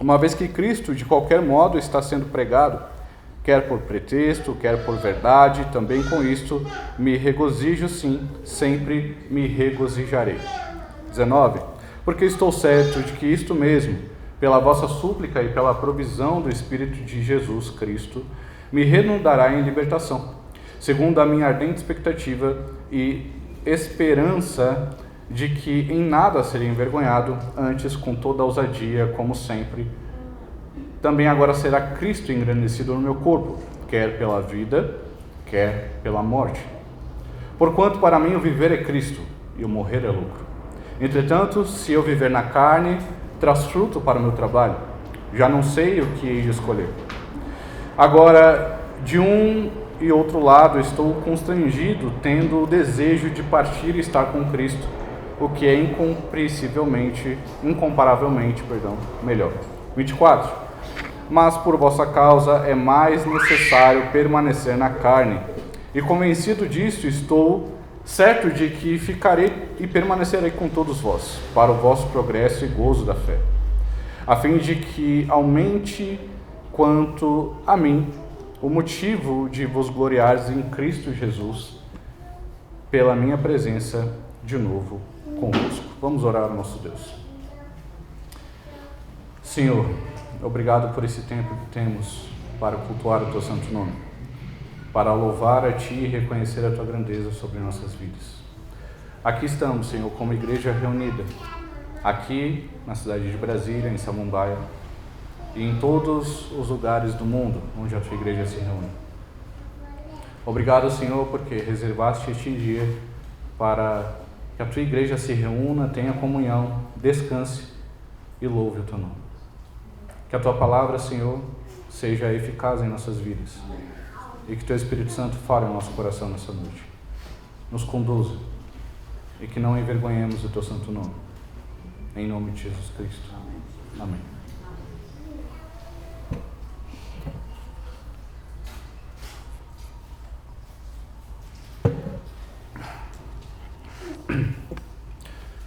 uma vez que Cristo, de qualquer modo, está sendo pregado, quer por pretexto, quer por verdade, também com isto me regozijo sim, sempre me regozijarei. 19. Porque estou certo de que isto mesmo, pela vossa súplica e pela provisão do Espírito de Jesus Cristo, me redundará em libertação, segundo a minha ardente expectativa e esperança de que em nada serei envergonhado, antes com toda ousadia, como sempre. Também agora será Cristo engrandecido no meu corpo, quer pela vida, quer pela morte. Porquanto para mim o viver é Cristo, e o morrer é lucro. Entretanto, se eu viver na carne, traz fruto para o meu trabalho. Já não sei o que hei de escolher. Agora, de um e outro lado, estou constrangido, tendo o desejo de partir e estar com Cristo, o que é incomparavelmente melhor. 24. Mas por vossa causa é mais necessário permanecer na carne. E convencido disto, estou certo de que ficarei e permanecerei com todos vós, para o vosso progresso e gozo da fé, a fim de que aumente quanto a mim o motivo de vos gloriares em Cristo Jesus, pela minha presença de novo convosco. Vamos orar ao nosso Deus. Senhor, obrigado por esse tempo que temos para cultuar o Teu santo nome, para louvar a Ti e reconhecer a Tua grandeza sobre nossas vidas. Aqui estamos, Senhor, como igreja reunida, aqui na cidade de Brasília, em Samambaia, e em todos os lugares do mundo onde a Tua igreja se reúne. Obrigado, Senhor, porque reservaste este dia para que a Tua igreja se reúna, tenha comunhão, descanse e louve o Teu nome. Que a Tua palavra, Senhor, seja eficaz em nossas vidas e que Teu Espírito Santo fale no nosso coração nessa noite. Nos conduza e que não envergonhemos o Teu santo nome. Em nome de Jesus Cristo. Amém.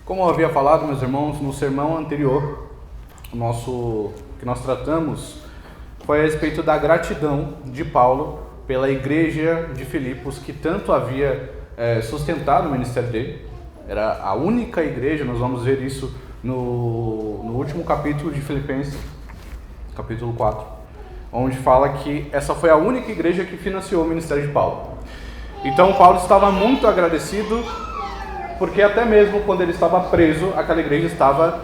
Como eu havia falado, meus irmãos, no sermão anterior, que nós tratamos foi a respeito da gratidão de Paulo pela igreja de Filipos, que tanto havia sustentado o ministério dele. Era a única igreja, nós vamos ver isso no último capítulo de Filipenses, capítulo 4, onde fala que essa foi a única igreja que financiou o ministério de Paulo. Então Paulo estava muito agradecido, porque até mesmo quando ele estava preso, aquela igreja estava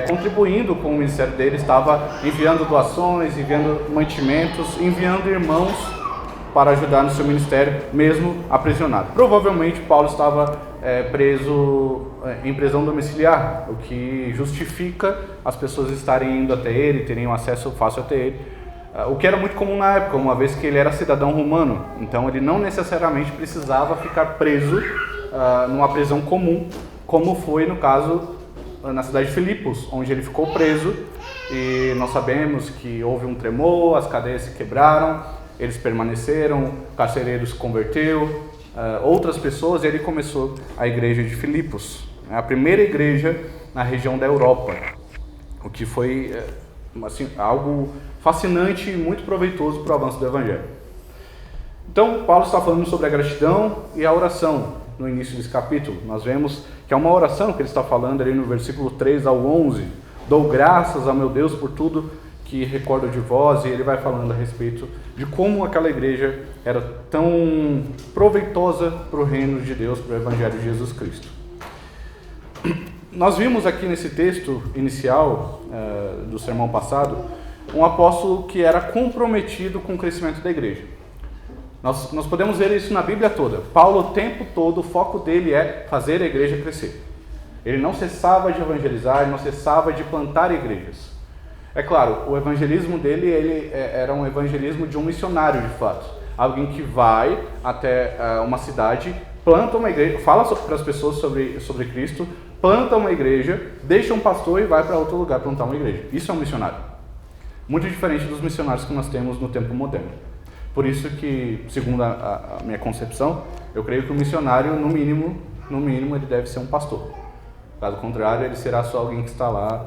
contribuindo com o ministério dele, estava enviando doações, enviando mantimentos, enviando irmãos para ajudar no seu ministério, mesmo aprisionado. Provavelmente Paulo estava preso em prisão domiciliar, o que justifica as pessoas estarem indo até ele, terem um acesso fácil até ele, o que era muito comum na época, uma vez que ele era cidadão romano, então ele não necessariamente precisava ficar preso numa prisão comum, como foi no caso na cidade de Filipos, onde ele ficou preso, e nós sabemos que houve um tremor, as cadeias se quebraram, eles permaneceram, o carcereiro se converteu, outras pessoas, e ele começou a igreja de Filipos, a primeira igreja na região da Europa, o que foi assim, algo fascinante e muito proveitoso para o avanço do Evangelho. Então, Paulo está falando sobre a gratidão e a oração. No início desse capítulo, nós vemos que é uma oração que ele está falando ali no versículo 3 ao 11. Dou graças ao meu Deus por tudo que recordo de vós, e ele vai falando a respeito de como aquela igreja era tão proveitosa para o reino de Deus, para o Evangelho de Jesus Cristo. Nós vimos aqui nesse texto inicial do sermão passado, um apóstolo que era comprometido com o crescimento da igreja. Nós podemos ver isso na Bíblia toda. Paulo, o tempo todo, o foco dele é fazer a igreja crescer. Ele não cessava de evangelizar, ele não cessava de plantar igrejas. É claro, o evangelismo dele era um evangelismo de um missionário, de fato. Alguém que vai até uma cidade, planta uma igreja, fala para as pessoas sobre Cristo, planta uma igreja, deixa um pastor e vai para outro lugar plantar uma igreja. Isso é um missionário. Muito diferente dos missionários que nós temos no tempo moderno. Por isso que, segundo a minha concepção, eu creio que o missionário, no mínimo, ele deve ser um pastor. Caso contrário, ele será só alguém que está lá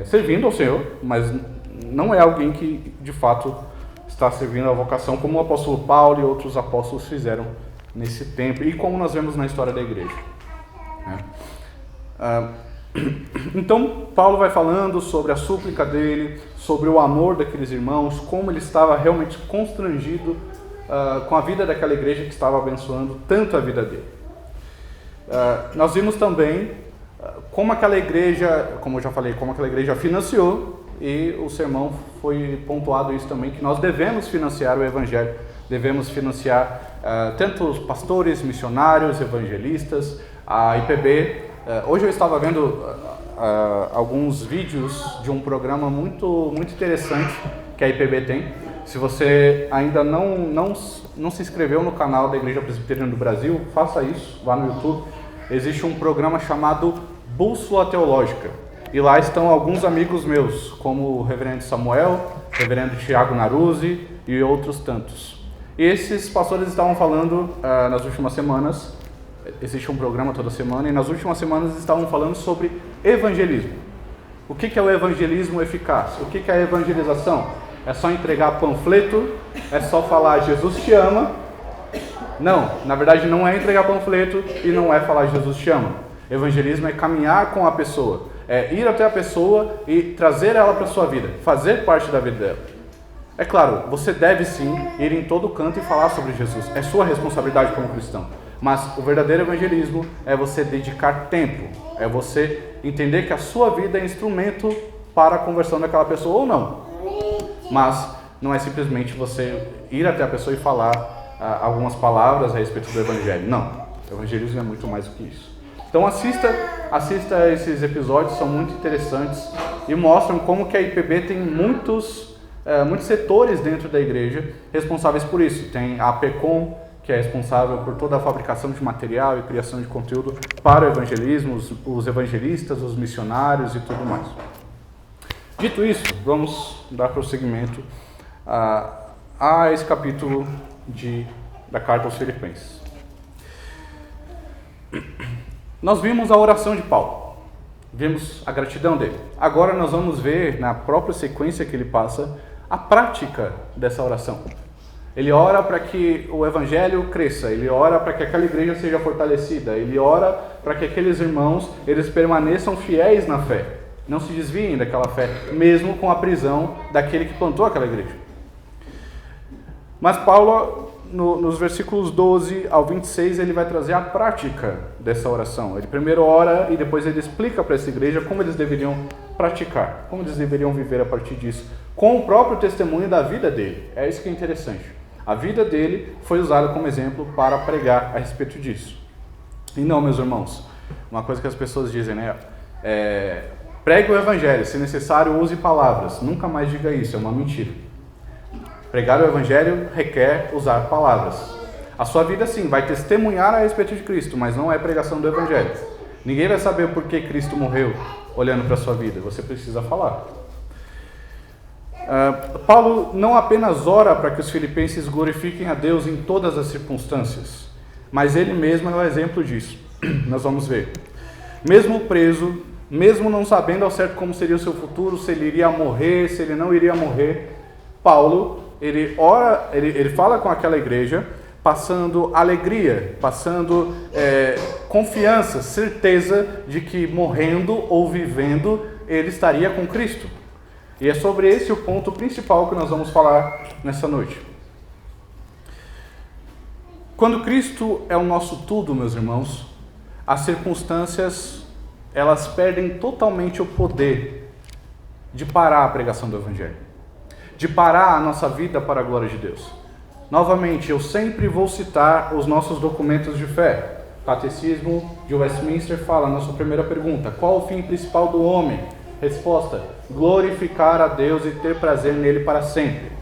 servindo ao Senhor, mas não é alguém que de fato está servindo a vocação como o apóstolo Paulo e outros apóstolos fizeram nesse tempo e como nós vemos na história da igreja, né? Então Paulo vai falando sobre a súplica dele, sobre o amor daqueles irmãos, como ele estava realmente constrangido com a vida daquela igreja que estava abençoando tanto a vida dele. Nós vimos também como aquela igreja, como eu já falei, como aquela igreja financiou, e o sermão foi pontuado isso também, que nós devemos financiar o evangelho, devemos financiar tanto os pastores, missionários, evangelistas, a IPB. Hoje eu estava vendo alguns vídeos de um programa muito interessante que a IPB tem. Se você ainda não se inscreveu no canal da Igreja Presbiteriana do Brasil, faça isso, vá no YouTube. Existe um programa chamado Bússola Teológica. E lá estão alguns amigos meus, como o reverendo Samuel, o reverendo Tiago Naruzzi e outros tantos. E esses pastores estavam falando nas últimas semanas, existe um programa toda semana, e nas últimas semanas estavam falando sobre evangelismo. O que é o evangelismo eficaz? O que é a evangelização? É só entregar panfleto? É só falar Jesus te ama? Não, na verdade não é entregar panfleto e não é falar Jesus te ama. Evangelismo é caminhar com a pessoa, é ir até a pessoa e trazer ela para a sua vida, fazer parte da vida dela. É claro, você deve sim ir em todo canto e falar sobre Jesus, é sua responsabilidade como cristão. Mas o verdadeiro evangelismo é você dedicar tempo, é você entender que a sua vida é instrumento para a conversão daquela pessoa ou não. Mas não é simplesmente você ir até a pessoa e falar algumas palavras a respeito do evangelho. Não, o evangelismo é muito mais do que isso. Então assista esses episódios, são muito interessantes e mostram como que a IPB tem muitos setores dentro da igreja responsáveis por isso. Tem a APECOM, que é responsável por toda a fabricação de material e criação de conteúdo para o evangelismo, os evangelistas, os missionários e tudo mais. Dito isso, vamos dar prosseguimento a esse capítulo da carta aos Filipenses. Nós vimos a oração de Paulo, vimos a gratidão dele. Agora nós vamos ver, na própria sequência que ele passa, a prática dessa oração. Ele ora para que o evangelho cresça, ele ora para que aquela igreja seja fortalecida, ele ora para que aqueles irmãos eles permaneçam fiéis na fé, não se desviem daquela fé, mesmo com a prisão daquele que plantou aquela igreja. Mas Paulo, nos versículos 12 ao 26, ele vai trazer a prática dessa oração. Ele primeiro ora e depois ele explica para essa igreja como eles deveriam praticar, como eles deveriam viver a partir disso, com o próprio testemunho da vida dele. É isso que é interessante. A vida dele foi usada como exemplo para pregar a respeito disso. E não, meus irmãos, uma coisa que as pessoas dizem, né? Pregue o evangelho, se necessário use palavras. Nunca mais diga isso, é uma mentira. Pregar o evangelho requer usar palavras. A sua vida sim, vai testemunhar a respeito de Cristo, mas não é pregação do evangelho. Ninguém vai saber por que Cristo morreu olhando para a sua vida, você precisa falar. Paulo não apenas ora para que os filipenses glorifiquem a Deus em todas as circunstâncias, mas ele mesmo é o exemplo disso. Nós vamos ver. Mesmo preso, mesmo não sabendo ao certo como seria o seu futuro, se ele iria morrer, se ele não iria morrer, Paulo, ele ora, ele fala com aquela igreja, passando alegria, passando confiança, certeza de que morrendo ou vivendo, ele estaria com Cristo. E é sobre esse o ponto principal que nós vamos falar nessa noite. Quando Cristo é o nosso tudo, meus irmãos, as circunstâncias, elas perdem totalmente o poder de parar a pregação do Evangelho, de parar a nossa vida para a glória de Deus. Novamente, eu sempre vou citar os nossos documentos de fé. O Catecismo de Westminster fala, nossa primeira pergunta, qual o fim principal do homem? Resposta, glorificar a Deus e ter prazer nele para sempre.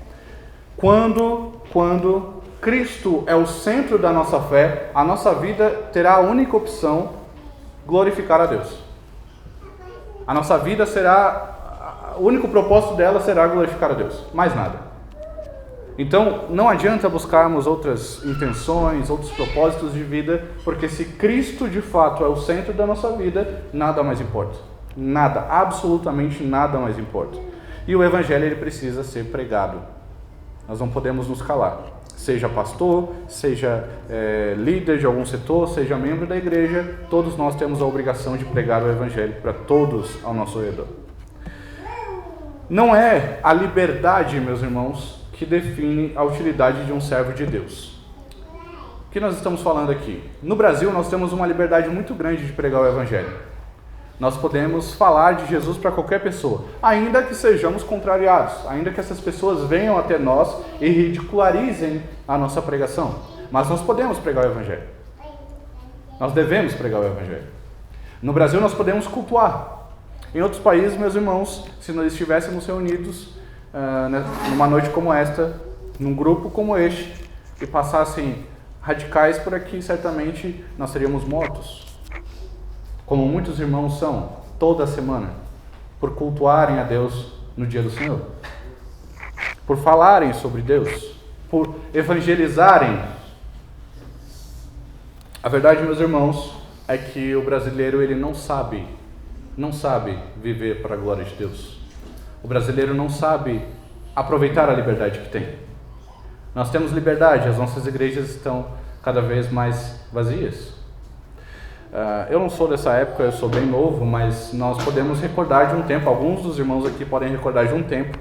Quando Cristo é o centro da nossa fé, a nossa vida terá a única opção, glorificar a Deus. A nossa vida será, o único propósito dela será glorificar a Deus, mais nada. Então, não adianta buscarmos outras intenções, outros propósitos de vida, porque se Cristo de fato é o centro da nossa vida, nada mais importa. Nada, absolutamente nada mais importa. E o evangelho ele precisa ser pregado. Nós não podemos nos calar. Seja pastor, seja líder de algum setor, seja membro da igreja, todos nós temos a obrigação de pregar o evangelho para todos ao nosso redor. Não é a liberdade, meus irmãos, que define a utilidade de um servo de Deus. O que nós estamos falando aqui? No Brasil, nós temos uma liberdade muito grande de pregar o evangelho. Nós podemos falar de Jesus para qualquer pessoa, ainda que sejamos contrariados, ainda que essas pessoas venham até nós e ridicularizem a nossa pregação. Mas nós podemos pregar o evangelho. Nós devemos pregar o evangelho. No Brasil, nós podemos cultuar. Em outros países, meus irmãos, se nós estivéssemos reunidos numa noite como esta, num grupo como este, e passassem radicais por aqui, certamente nós seríamos mortos. Como muitos irmãos são, toda semana, por cultuarem a Deus no dia do Senhor, por falarem sobre Deus, por evangelizarem. A verdade, meus irmãos, é que o brasileiro ele não sabe viver para a glória de Deus. O brasileiro não sabe aproveitar a liberdade que tem. Nós temos liberdade, as nossas igrejas estão cada vez mais vazias. Eu não sou dessa época, eu sou bem novo, mas nós podemos recordar de um tempo, alguns dos irmãos aqui podem recordar de um tempo,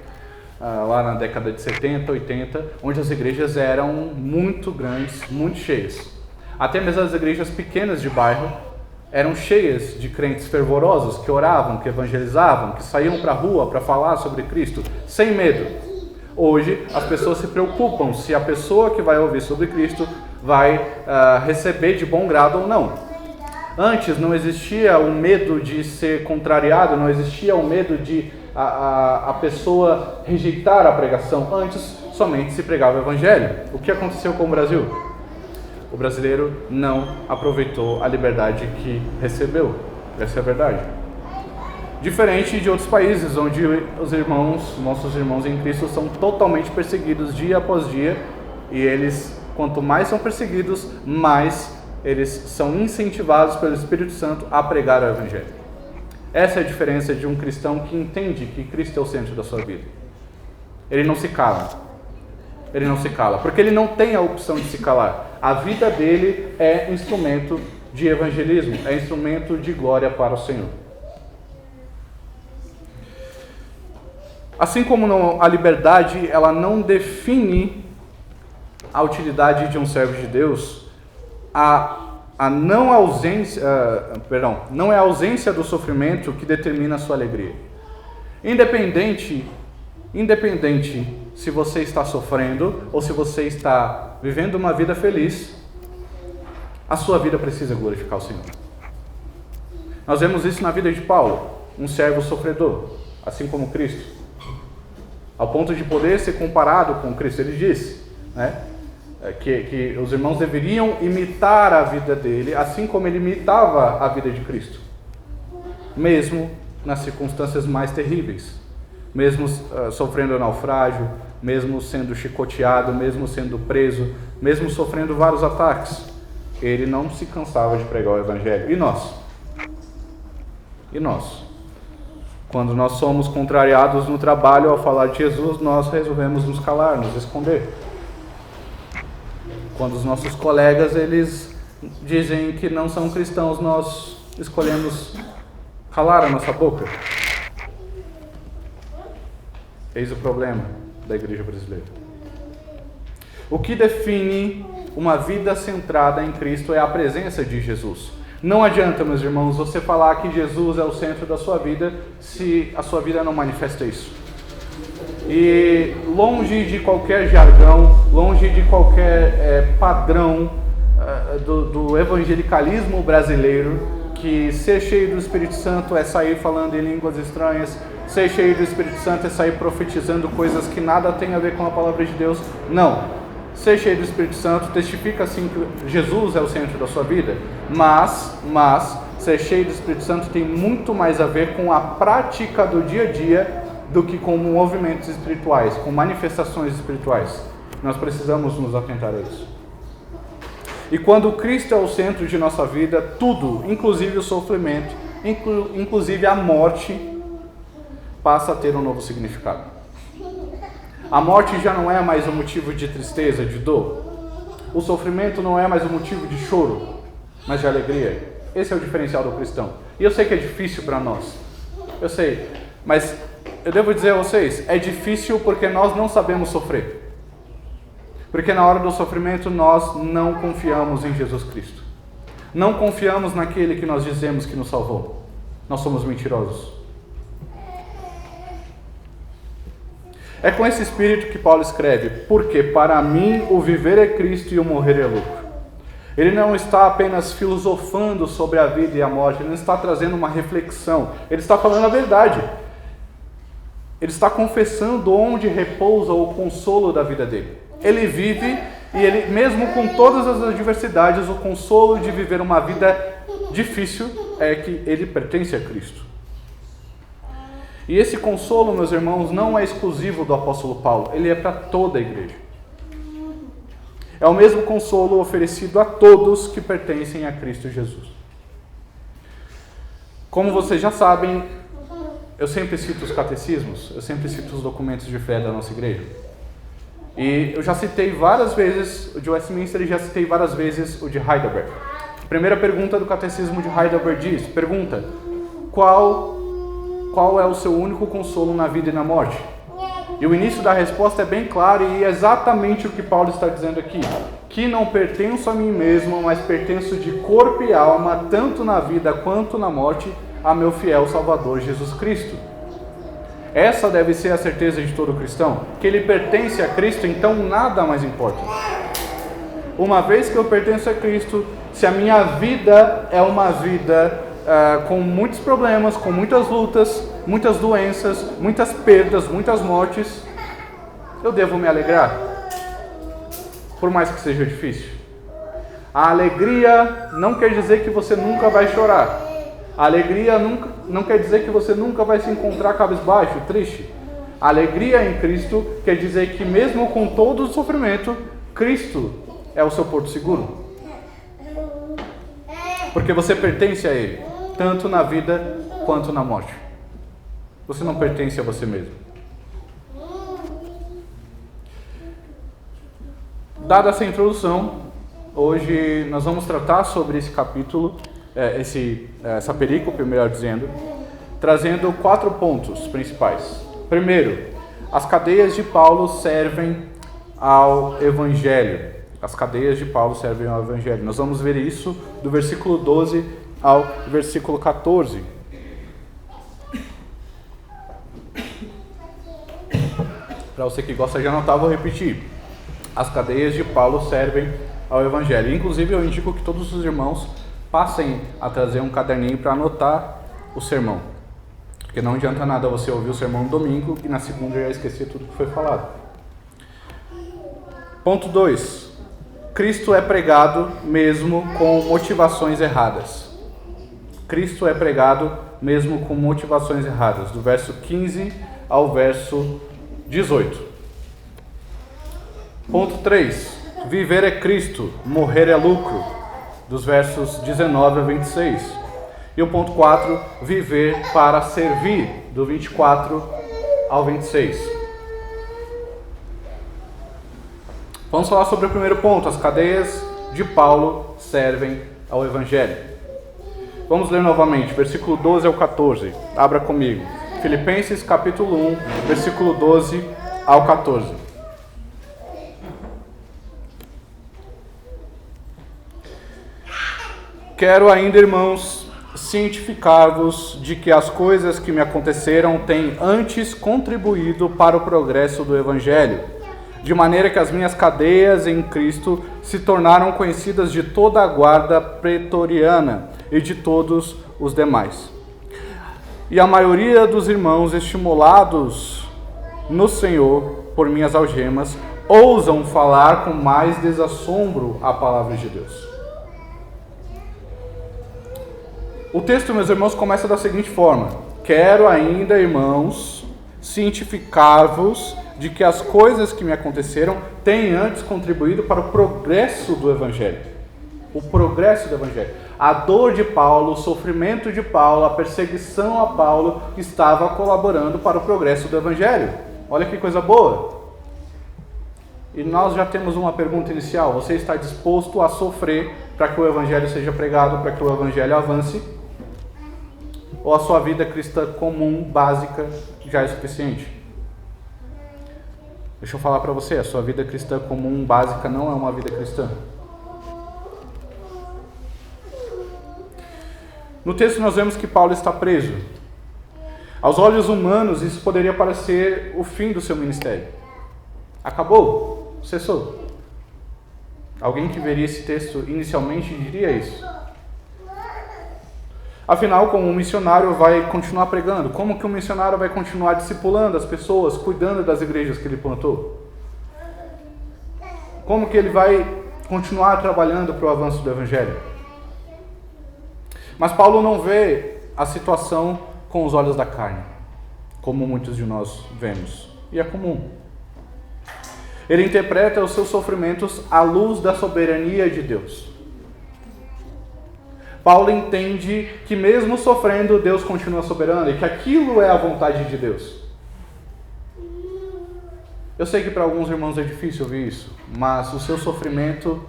lá na década de 70, 80, onde as igrejas eram muito grandes, muito cheias. Até mesmo as igrejas pequenas de bairro eram cheias de crentes fervorosos que oravam, que evangelizavam, que saíam para a rua para falar sobre Cristo, sem medo. Hoje, as pessoas se preocupam se a pessoa que vai ouvir sobre Cristo vai receber de bom grado ou não. Antes não existia o medo de ser contrariado, não existia o medo de a pessoa rejeitar a pregação. Antes somente se pregava o evangelho. O que aconteceu com o Brasil? O brasileiro não aproveitou a liberdade que recebeu. Essa é a verdade. Diferente de outros países onde os irmãos, nossos irmãos em Cristo, são totalmente perseguidos dia após dia, e eles, quanto mais são perseguidos, mais eles são incentivados pelo Espírito Santo a pregar o evangelho. Essa é a diferença de um cristão que entende que Cristo é o centro da sua vida. Ele não se cala. Ele não se cala, porque ele não tem a opção de se calar. A vida dele é instrumento de evangelismo, é instrumento de glória para o Senhor. Assim como a liberdade, ela não define a utilidade de um servo de Deus, não é a ausência do sofrimento que determina a sua alegria. Independente se você está sofrendo ou se você está vivendo uma vida feliz, a sua vida precisa glorificar o Senhor. Nós vemos isso na vida de Paulo, um servo sofredor, assim como Cristo, ao ponto de poder ser comparado com Cristo. Ele disse, que os irmãos deveriam imitar a vida dele, assim como ele imitava a vida de Cristo, mesmo nas circunstâncias mais terríveis, mesmo sofrendo naufrágio, mesmo sendo chicoteado, mesmo sendo preso, mesmo sofrendo vários ataques, ele não se cansava de pregar o evangelho. E nós? Quando nós somos contrariados no trabalho ao falar de Jesus, nós resolvemos nos calar, nos esconder. Quando os nossos colegas, eles dizem que não são cristãos, nós escolhemos calar a nossa boca. Eis o problema da igreja brasileira. O que define uma vida centrada em Cristo é a presença de Jesus. Não adianta, meus irmãos, você falar que Jesus é o centro da sua vida se a sua vida não manifesta isso. E longe de qualquer jargão, longe de qualquer padrão do evangelicalismo brasileiro, que ser cheio do Espírito Santo é sair falando em línguas estranhas, ser cheio do Espírito Santo é sair profetizando coisas que nada tem a ver com a palavra de Deus. Não. Ser cheio do Espírito Santo testifica sim que Jesus é o centro da sua vida, mas ser cheio do Espírito Santo tem muito mais a ver com a prática do dia a dia do que com movimentos espirituais, com manifestações espirituais. Nós precisamos nos atentar a isso. E quando Cristo é o centro de nossa vida, tudo, inclusive o sofrimento, inclusive a morte passa a ter um novo significado. A morte já não é mais um motivo de tristeza, de dor. O sofrimento não é mais um motivo de choro, mas de alegria. Esse é o diferencial do cristão. E eu sei que é difícil para nós. Eu sei. Mas eu devo dizer a vocês, é difícil porque nós não sabemos sofrer. Porque na hora do sofrimento nós não confiamos em Jesus Cristo. Não confiamos naquele que nós dizemos que nos salvou. Nós somos mentirosos. É com esse espírito que Paulo escreve, porque para mim o viver é Cristo e o morrer é lucro. Ele não está apenas filosofando sobre a vida e a morte, ele não está trazendo uma reflexão, ele está falando a verdade. Ele está confessando onde repousa o consolo da vida dele. Ele vive e ele, mesmo com todas as adversidades, o consolo de viver uma vida difícil é que ele pertence a Cristo. E esse consolo, meus irmãos, não é exclusivo do apóstolo Paulo, ele é para toda a igreja. É o mesmo consolo oferecido a todos que pertencem a Cristo Jesus. Como vocês já sabem, eu sempre cito os catecismos, eu sempre cito os documentos de fé da nossa igreja. E eu já citei várias vezes o de Westminster e já citei várias vezes o de Heidelberg. A primeira pergunta do catecismo de Heidelberg pergunta: qual é o seu único consolo na vida e na morte? E o início da resposta é bem claro e é exatamente o que Paulo está dizendo aqui. Que não pertenço a mim mesmo, mas pertenço de corpo e alma, tanto na vida quanto na morte, a meu fiel Salvador Jesus Cristo. Essa deve ser a certeza de todo cristão, que ele pertence a Cristo, então nada mais importa. Uma vez que eu pertenço a Cristo, se a minha vida é uma vida com muitos problemas, com muitas lutas, muitas doenças, muitas perdas, muitas mortes, eu devo me alegrar, por mais que seja difícil. A alegria não quer dizer que você nunca vai chorar. A alegria não quer dizer que você nunca vai se encontrar cabisbaixo, triste. A alegria em Cristo quer dizer que mesmo com todo o sofrimento, Cristo é o seu porto seguro. Porque você pertence a Ele, tanto na vida quanto na morte. Você não pertence a você mesmo. Dada essa introdução, hoje nós vamos tratar sobre esse capítulo, essa perícope, melhor dizendo, trazendo 4 pontos principais. Primeiro, as cadeias de Paulo servem ao Evangelho. As cadeias de Paulo servem ao Evangelho. Nós vamos ver isso do versículo 12 ao versículo 14. Para você que gosta de anotar, vou repetir. As cadeias de Paulo servem ao Evangelho. Inclusive, eu indico que todos os irmãos passem a trazer um caderninho para anotar o sermão. Porque não adianta nada você ouvir o sermão no domingo e na segunda já esquecer tudo que foi falado. Ponto 2. Cristo é pregado mesmo com motivações erradas. Cristo é pregado mesmo com motivações erradas. Do verso 15 ao verso 18. Ponto 3. Viver é Cristo, morrer é lucro. Dos versos 19 a 26. E o ponto 4, viver para servir, do 24 ao 26. Vamos falar sobre o primeiro ponto, as cadeias de Paulo servem ao Evangelho. Vamos ler novamente, versículo 12 ao 14, abra comigo. Filipenses capítulo 1, versículo 12 ao 14. Quero ainda, irmãos, cientificar-vos de que as coisas que me aconteceram têm antes contribuído para o progresso do Evangelho, de maneira que as minhas cadeias em Cristo se tornaram conhecidas de toda a guarda pretoriana e de todos os demais. E a maioria dos irmãos, estimulados no Senhor por minhas algemas, ousam falar com mais desassombro a palavra de Deus. O texto, meus irmãos, começa da seguinte forma: quero ainda, irmãos, cientificar-vos de que as coisas que me aconteceram têm antes contribuído para o progresso do Evangelho. O progresso do Evangelho. a dor de Paulo, o sofrimento de Paulo, a perseguição a Paulo estava colaborando para o progresso do Evangelho. Olha que coisa boa! E nós já temos uma pergunta inicial: você está disposto a sofrer para que o Evangelho seja pregado, para que o Evangelho avance? Ou a sua vida cristã comum, básica, já é suficiente? Deixa eu falar para você, a sua vida cristã comum, básica, não é uma vida cristã. No texto nós vemos que Paulo está preso. Aos olhos humanos, isso poderia parecer o fim do seu ministério. Acabou, cessou. Alguém que veria esse texto inicialmente diria isso. Afinal, como um missionário vai continuar pregando? Como que um missionário vai continuar discipulando as pessoas, cuidando das igrejas que ele plantou? Como que ele vai continuar trabalhando para o avanço do Evangelho? Mas Paulo não vê a situação com os olhos da carne, como muitos de nós vemos, e é comum. Ele interpreta os seus sofrimentos à luz da soberania de Deus. Paulo entende que mesmo sofrendo, Deus continua soberano e que aquilo é a vontade de Deus. Eu sei que para alguns irmãos é difícil ouvir isso, mas o seu sofrimento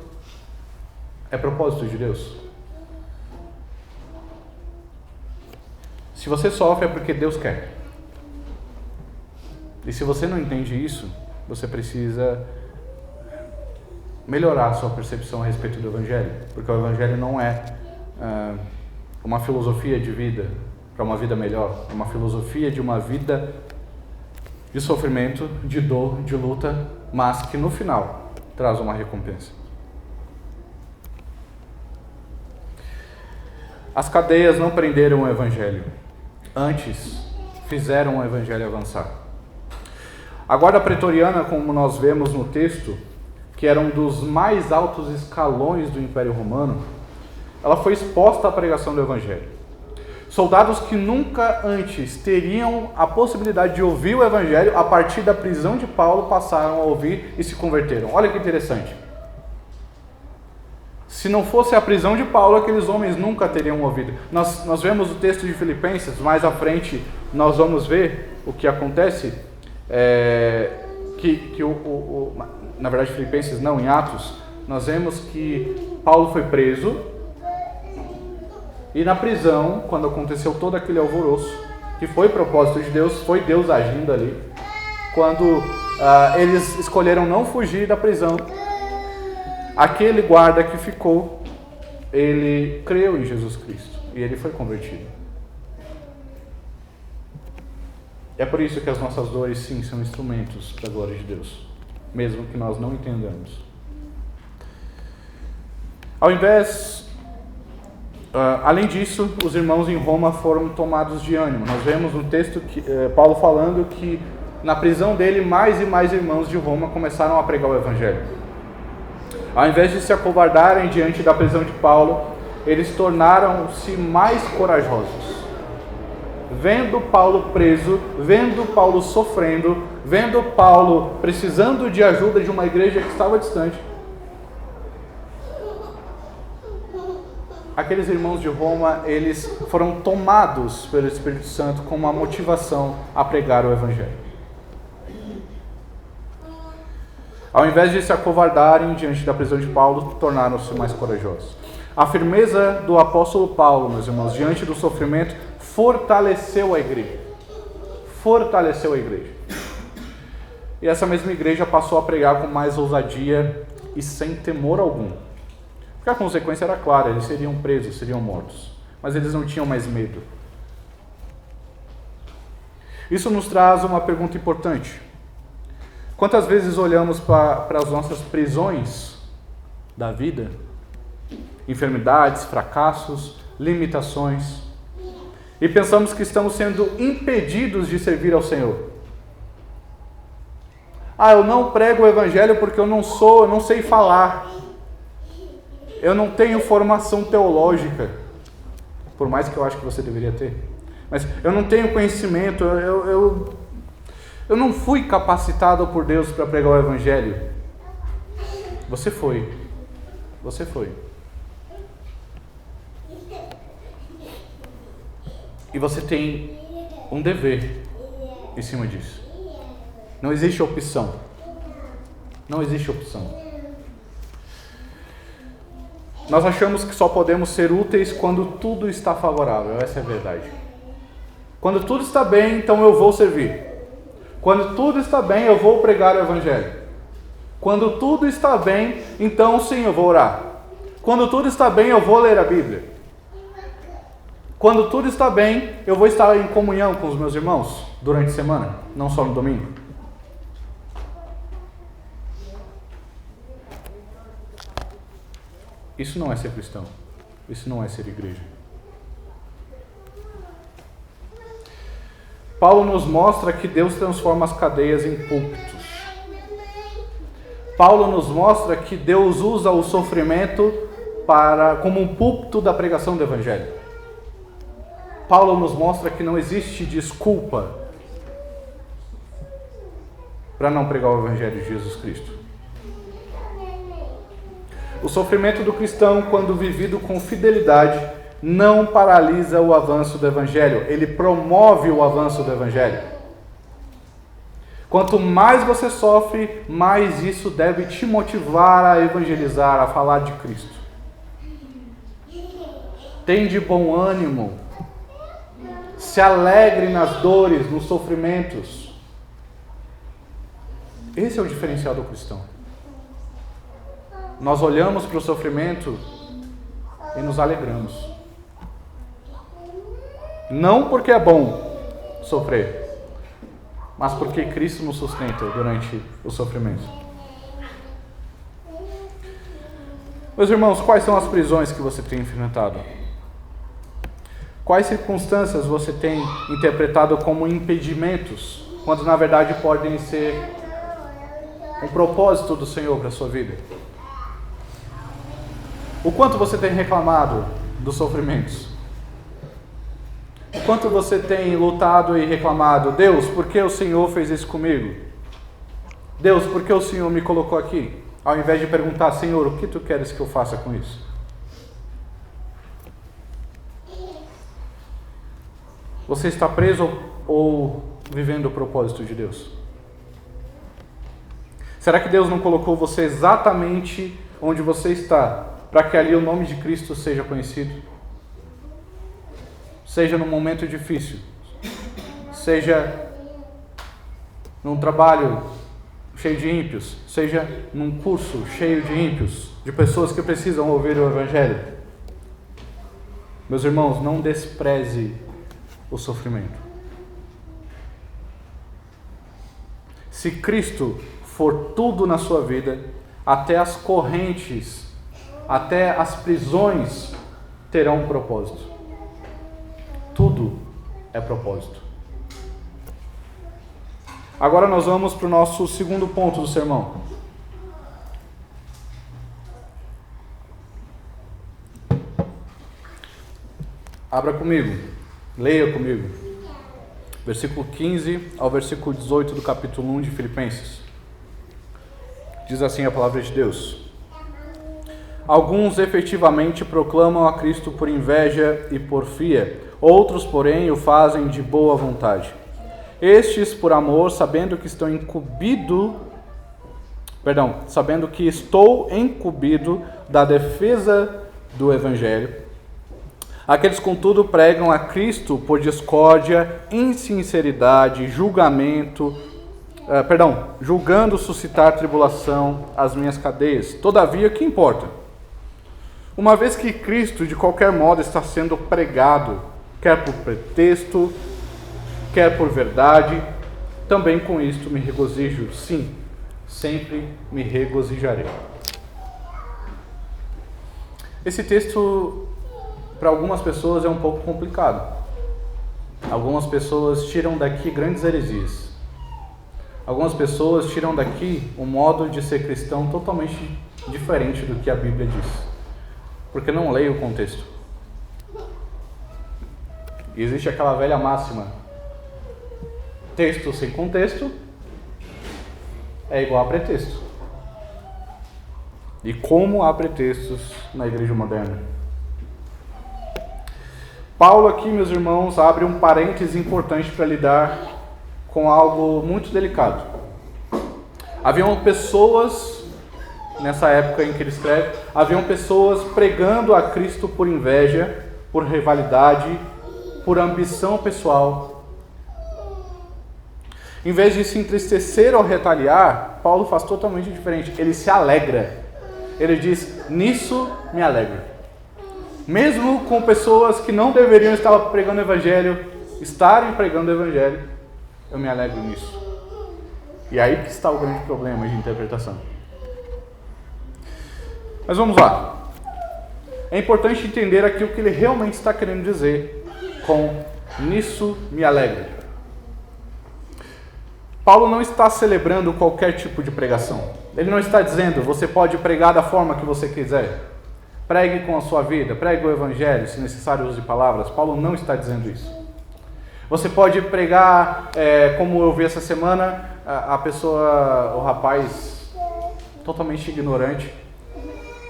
é propósito de Deus. Se você sofre é porque Deus quer. E se você não entende isso, você precisa melhorar a sua percepção a respeito do Evangelho. Porque o Evangelho não é uma filosofia de vida para uma vida melhor. É uma filosofia de uma vida de sofrimento, de dor, de luta, mas que no final traz uma recompensa. As cadeias não prenderam o Evangelho. Antes, fizeram o Evangelho avançar. A guarda pretoriana, como nós vemos no texto, que era um dos mais altos escalões do Império Romano, ela foi exposta à pregação do Evangelho. Soldados que nunca antes teriam a possibilidade de ouvir o Evangelho, a partir da prisão de Paulo, passaram a ouvir e se converteram. Olha que interessante. Se não fosse a prisão de Paulo, aqueles homens nunca teriam ouvido. Nós vemos o texto de Filipenses, mais à frente nós vamos ver o que acontece, na verdade Filipenses não, em Atos, nós vemos que Paulo foi preso, e na prisão, quando aconteceu todo aquele alvoroço, que foi propósito de Deus, foi Deus agindo ali, quando eles escolheram não fugir da prisão, aquele guarda que ficou, ele creu em Jesus Cristo e ele foi convertido. É por isso que as nossas dores, sim, são instrumentos da glória de Deus, mesmo que nós não entendamos. Além disso, os irmãos em Roma foram tomados de ânimo. Nós vemos no texto Paulo falando que na prisão dele, mais e mais irmãos de Roma começaram a pregar o Evangelho. Ao invés de se acovardarem diante da prisão de Paulo, eles tornaram-se mais corajosos. Vendo Paulo preso, vendo Paulo sofrendo, vendo Paulo precisando de ajuda de uma igreja que estava distante, aqueles irmãos de Roma, eles foram tomados pelo Espírito Santo com uma motivação a pregar o Evangelho. Ao invés de se acovardarem diante da prisão de Paulo, tornaram-se mais corajosos. A firmeza do apóstolo Paulo, meus irmãos, diante do sofrimento, fortaleceu a igreja. Fortaleceu a igreja. E essa mesma igreja passou a pregar com mais ousadia e sem temor algum. Porque a consequência era clara, eles seriam presos, seriam mortos. Mas eles não tinham mais medo. Isso nos traz uma pergunta importante. Quantas vezes olhamos para as nossas prisões da vida, enfermidades, fracassos, limitações, e pensamos que estamos sendo impedidos de servir ao Senhor? Eu não prego o Evangelho porque eu não sei falar, eu não tenho formação teológica, por mais que eu acho que você deveria ter, mas eu não tenho conhecimento, eu não fui capacitado por Deus para pregar o Evangelho. Você foi. Você foi. E você tem um dever em cima disso. Não existe opção. Não existe opção. Nós achamos que só podemos ser úteis quando tudo está favorável. Essa é a verdade. Quando tudo está bem, então eu vou servir. Quando tudo está bem, eu vou pregar o Evangelho. Quando tudo está bem, então sim, eu vou orar. Quando tudo está bem, eu vou ler a Bíblia. Quando tudo está bem, eu vou estar em comunhão com os meus irmãos durante a semana, não só no domingo. Isso não é ser cristão. Isso não é ser igreja. Paulo nos mostra que Deus transforma as cadeias em púlpitos. Paulo nos mostra que Deus usa o sofrimento como um púlpito da pregação do Evangelho. Paulo nos mostra que não existe desculpa para não pregar o Evangelho de Jesus Cristo. O sofrimento do cristão, quando vivido com fidelidade, não paralisa o avanço do Evangelho, ele promove o avanço do Evangelho. Quanto mais você sofre, mais isso deve te motivar a evangelizar, a falar de Cristo. Tende bom ânimo, se alegre nas dores, nos sofrimentos. Esse é o diferencial do cristão. Nós olhamos para o sofrimento e nos alegramos. Não porque é bom sofrer, mas porque Cristo nos sustenta durante o sofrimento. Meus irmãos, quais são as prisões que você tem enfrentado? Quais circunstâncias você tem interpretado como impedimentos, quando na verdade podem ser um propósito do Senhor para a sua vida? O quanto você tem reclamado dos sofrimentos? O quanto você tem lutado e reclamado? Deus, por que o Senhor fez isso comigo? Deus, por que o Senhor me colocou aqui? Ao invés de perguntar, Senhor, o que tu queres que eu faça com isso? Você está preso ou vivendo o propósito de Deus? Será que Deus não colocou você exatamente onde você está, para que ali o nome de Cristo seja conhecido? Seja num momento difícil, seja num trabalho cheio de ímpios, seja num curso cheio de ímpios, de pessoas que precisam ouvir o Evangelho. Meus irmãos, não despreze o sofrimento. Se Cristo for tudo na sua vida, até as correntes, até as prisões terão um propósito. Tudo é propósito. Agora nós vamos para o nosso segundo ponto do sermão. Abra comigo, leia comigo. Versículo 15 ao versículo 18 do capítulo 1 de Filipenses. Diz assim a palavra de Deus. Alguns efetivamente proclamam a Cristo por inveja e porfia, outros, porém, o fazem de boa vontade. Estes por amor, sabendo que estou incumbido da defesa do Evangelho. Aqueles, contudo, pregam a Cristo por discórdia, insinceridade, julgando suscitar tribulação às minhas cadeias. Todavia, que importa? Uma vez que Cristo, de qualquer modo, está sendo pregado, quer por pretexto, quer por verdade, também com isto me regozijo. Sim, sempre me regozijarei. Esse texto, para algumas pessoas, é um pouco complicado. Algumas pessoas tiram daqui grandes heresias. Algumas pessoas tiram daqui um modo de ser cristão totalmente diferente do que a Bíblia diz, porque não leem o contexto. E existe aquela velha máxima: texto sem contexto é igual a pretexto. E como há pretextos na igreja moderna. Paulo aqui, meus irmãos, abre um parêntese importante para lidar com algo muito delicado. Haviam pessoas, nessa época em que ele escreve, haviam pessoas pregando a Cristo por inveja, por rivalidade, por ambição pessoal. Em vez de se entristecer ou retaliar, Paulo faz totalmente diferente. Ele se alegra. Ele diz, nisso me alegro. Mesmo com pessoas que não deveriam estar pregando o Evangelho, estarem pregando o Evangelho, eu me alegro nisso. E aí que está o grande problema de interpretação. Mas vamos lá. É importante entender aqui o que ele realmente está querendo dizer com nisso me alegro. Paulo não está celebrando qualquer tipo de pregação. Ele não está dizendo, você pode pregar da forma que você quiser. Pregue com a sua vida, pregue o Evangelho, se necessário use palavras. Paulo não está dizendo isso. Você pode pregar, como eu vi essa semana, a pessoa, o rapaz, totalmente ignorante,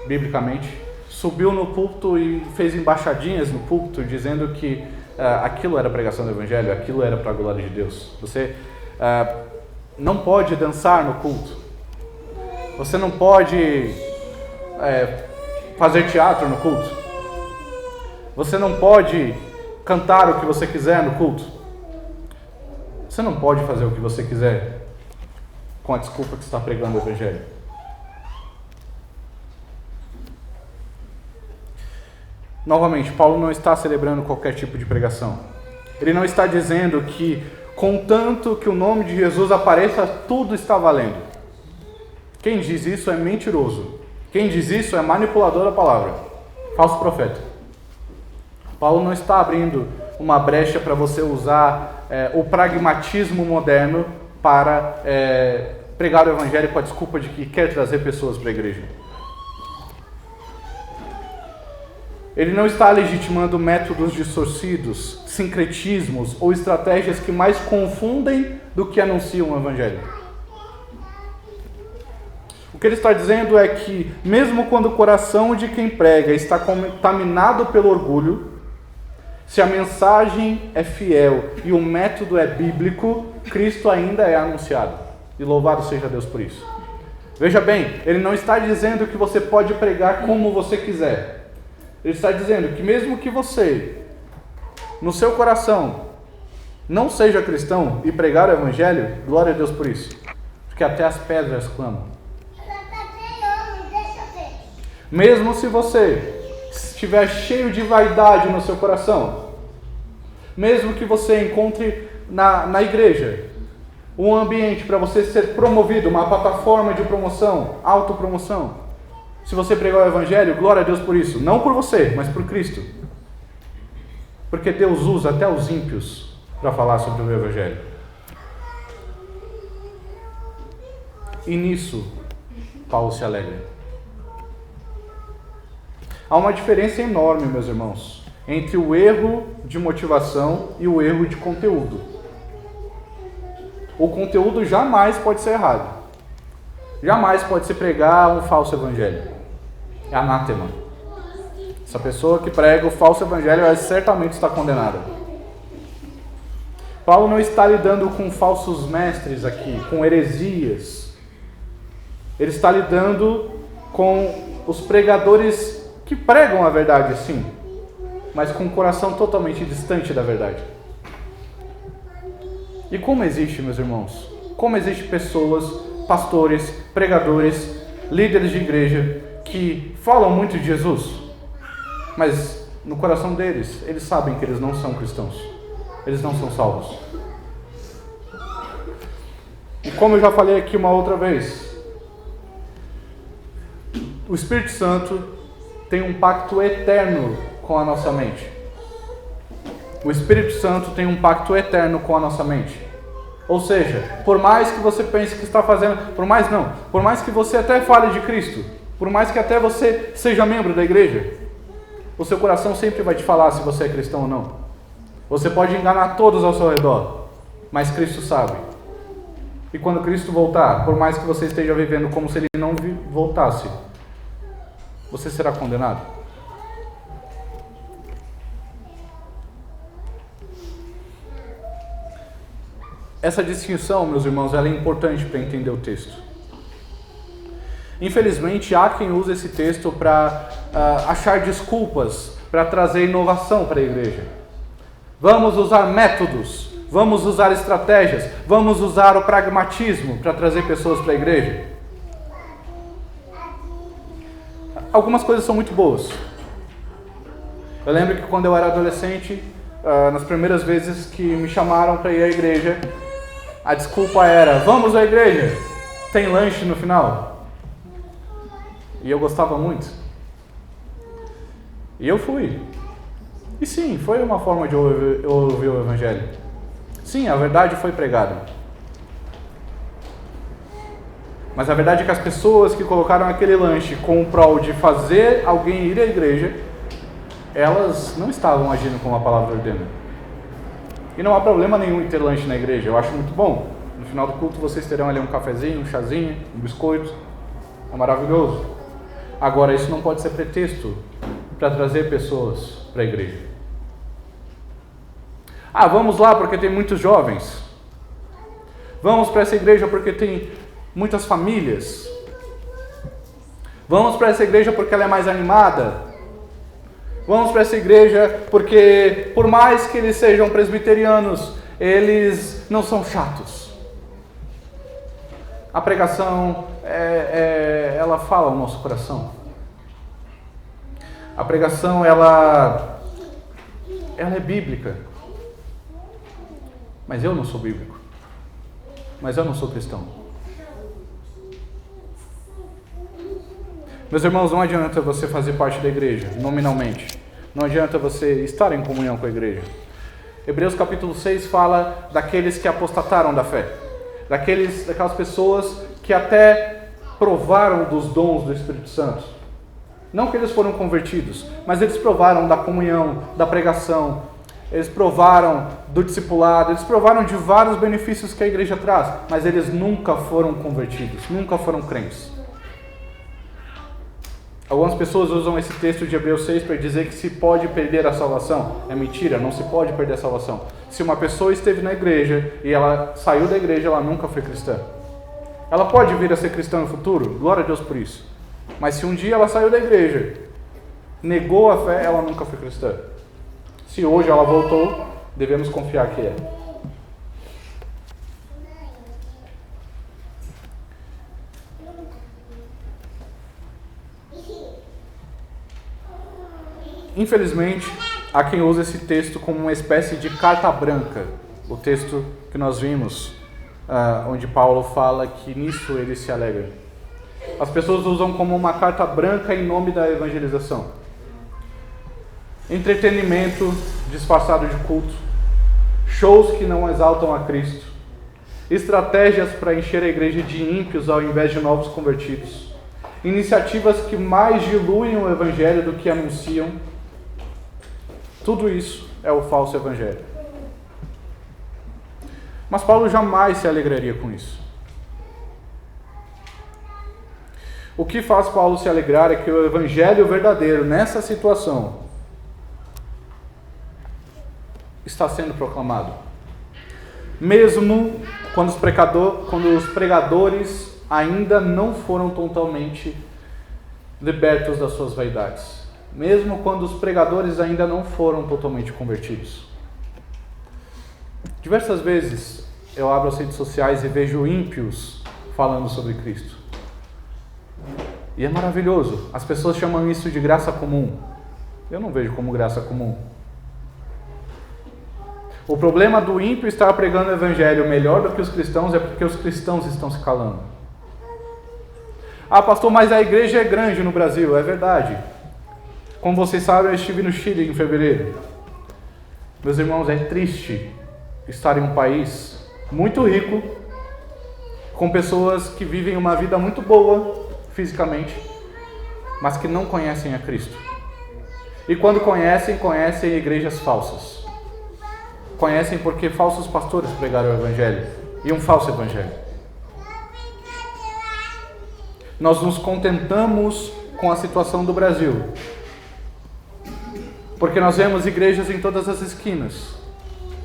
biblicamente, subiu no púlpito e fez embaixadinhas no púlpito, dizendo que aquilo era pregação do Evangelho, aquilo era para a glória de Deus. Você não pode dançar no culto. Você não pode fazer teatro no culto. Você não pode cantar o que você quiser no culto. Você não pode fazer o que você quiser com a desculpa que está pregando o Evangelho. Novamente, Paulo não está celebrando qualquer tipo de pregação. Ele não está dizendo que, contanto que o nome de Jesus apareça, tudo está valendo. Quem diz isso é mentiroso. Quem diz isso é manipulador da palavra. Falso profeta. Paulo não está abrindo uma brecha para você usar o pragmatismo moderno para pregar o Evangelho com a desculpa de que quer trazer pessoas para a igreja. Ele não está legitimando métodos distorcidos, sincretismos ou estratégias que mais confundem do que anunciam o Evangelho. O que ele está dizendo é que, mesmo quando o coração de quem prega está contaminado pelo orgulho, se a mensagem é fiel e o método é bíblico, Cristo ainda é anunciado. E louvado seja Deus por isso. Veja bem, ele não está dizendo que você pode pregar como você quiser. Ele está dizendo que mesmo que você, no seu coração, não seja cristão e pregar o Evangelho, glória a Deus por isso. Porque até as pedras clamam. Mesmo se você estiver cheio de vaidade no seu coração, mesmo que você encontre na igreja um ambiente para você ser promovido, uma plataforma de promoção, autopromoção, se você pregar o Evangelho, glória a Deus por isso. Não por você, mas por Cristo. Porque Deus usa até os ímpios para falar sobre o Evangelho. E nisso, Paulo se alegra. Há uma diferença enorme, meus irmãos, entre o erro de motivação e o erro de conteúdo. O conteúdo jamais pode ser errado. Jamais pode se pregar um falso evangelho. É anátema. Essa pessoa que prega o falso evangelho, ela certamente está condenada. Paulo não está lidando com falsos mestres aqui, com heresias. Ele está lidando com os pregadores que pregam a verdade, sim, mas com um coração totalmente distante da verdade. E como existe, meus irmãos? Como existe pessoas, pastores, pregadores, líderes de igreja que falam muito de Jesus, mas no coração deles, eles sabem que eles não são cristãos, eles não são salvos. E como eu já falei aqui uma outra vez, o Espírito Santo tem um pacto eterno com a nossa mente. O Espírito Santo tem um pacto eterno com a nossa mente. Ou seja, por mais que você pense que está fazendo, por mais que você até fale de Cristo, por mais que até você seja membro da igreja, o seu coração sempre vai te falar se você é cristão ou não. Você pode enganar todos ao seu redor, mas Cristo sabe. E quando Cristo voltar, por mais que você esteja vivendo como se Ele não voltasse, você será condenado. Essa distinção, meus irmãos, ela é importante para entender o texto. Infelizmente, há quem use esse texto para achar desculpas, para trazer inovação para a igreja. Vamos usar métodos, vamos usar estratégias, vamos usar o pragmatismo para trazer pessoas para a igreja. Algumas coisas são muito boas. Eu lembro que quando eu era adolescente, nas primeiras vezes que me chamaram para ir à igreja, a desculpa era: vamos à igreja, tem lanche no final. E eu gostava muito. E eu fui. E sim, foi uma forma de eu ouvir o Evangelho. Sim, a verdade foi pregada. Mas a verdade é que as pessoas que colocaram aquele lanche com o prol de fazer alguém ir à igreja, elas não estavam agindo como a palavra ordena. E não há problema nenhum em ter lanche na igreja, eu acho muito bom. No final do culto vocês terão ali um cafezinho, um chazinho, um biscoito. É maravilhoso. Agora, isso não pode ser pretexto para trazer pessoas para a igreja. Vamos lá porque tem muitos jovens. Vamos para essa igreja porque tem muitas famílias. Vamos para essa igreja porque ela é mais animada. Vamos para essa igreja porque, por mais que eles sejam presbiterianos, eles não são chatos. A pregação, ela fala ao nosso coração. A pregação, ela é bíblica. Mas eu não sou bíblico. Mas eu não sou cristão. Meus irmãos, não adianta você fazer parte da igreja, nominalmente. Não adianta você estar em comunhão com a igreja. Hebreus capítulo 6 fala daqueles que apostataram da fé. Daquelas pessoas que até provaram dos dons do Espírito Santo. Não que eles foram convertidos, mas eles provaram da comunhão, da pregação. Eles provaram do discipulado, eles provaram de vários benefícios que a igreja traz, mas eles nunca foram convertidos, nunca foram crentes. Algumas pessoas usam esse texto de Hebreus 6 para dizer que se pode perder a salvação. É mentira, não se pode perder a salvação. Se uma pessoa esteve na igreja e ela saiu da igreja, ela nunca foi cristã. Ela pode vir a ser cristã no futuro, glória a Deus por isso. Mas se um dia ela saiu da igreja, negou a fé, ela nunca foi cristã. Se hoje ela voltou, devemos confiar que é. Infelizmente, há quem usa esse texto como uma espécie de carta branca. O texto que nós vimos, onde Paulo fala que nisso ele se alegra. As pessoas usam como uma carta branca em nome da evangelização. Entretenimento disfarçado de culto, shows que não exaltam a Cristo, estratégias para encher a igreja de ímpios ao invés de novos convertidos, iniciativas que mais diluem o evangelho do que anunciam. Tudo isso é o falso evangelho. Mas Paulo jamais se alegraria com isso. O que faz Paulo se alegrar é que o evangelho verdadeiro, nessa situação, está sendo proclamado. Mesmo quando os pregadores ainda não foram totalmente libertos das suas vaidades. Mesmo quando os pregadores ainda não foram totalmente convertidos. Diversas vezes eu abro as redes sociais e vejo ímpios falando sobre Cristo. E é maravilhoso. As pessoas chamam isso de graça comum. Eu não vejo como graça comum. O problema do ímpio estar pregando o evangelho melhor do que os cristãos é porque os cristãos estão se calando. Pastor, mas a igreja é grande no Brasil. É verdade. Como vocês sabem, eu estive no Chile em fevereiro. Meus irmãos, é triste estar em um país muito rico, com pessoas que vivem uma vida muito boa fisicamente, mas que não conhecem a Cristo. E quando conhecem igrejas falsas. Conhecem porque falsos pastores pregaram o evangelho e um falso evangelho. Nós nos contentamos com a situação do Brasil, porque nós vemos igrejas em todas as esquinas,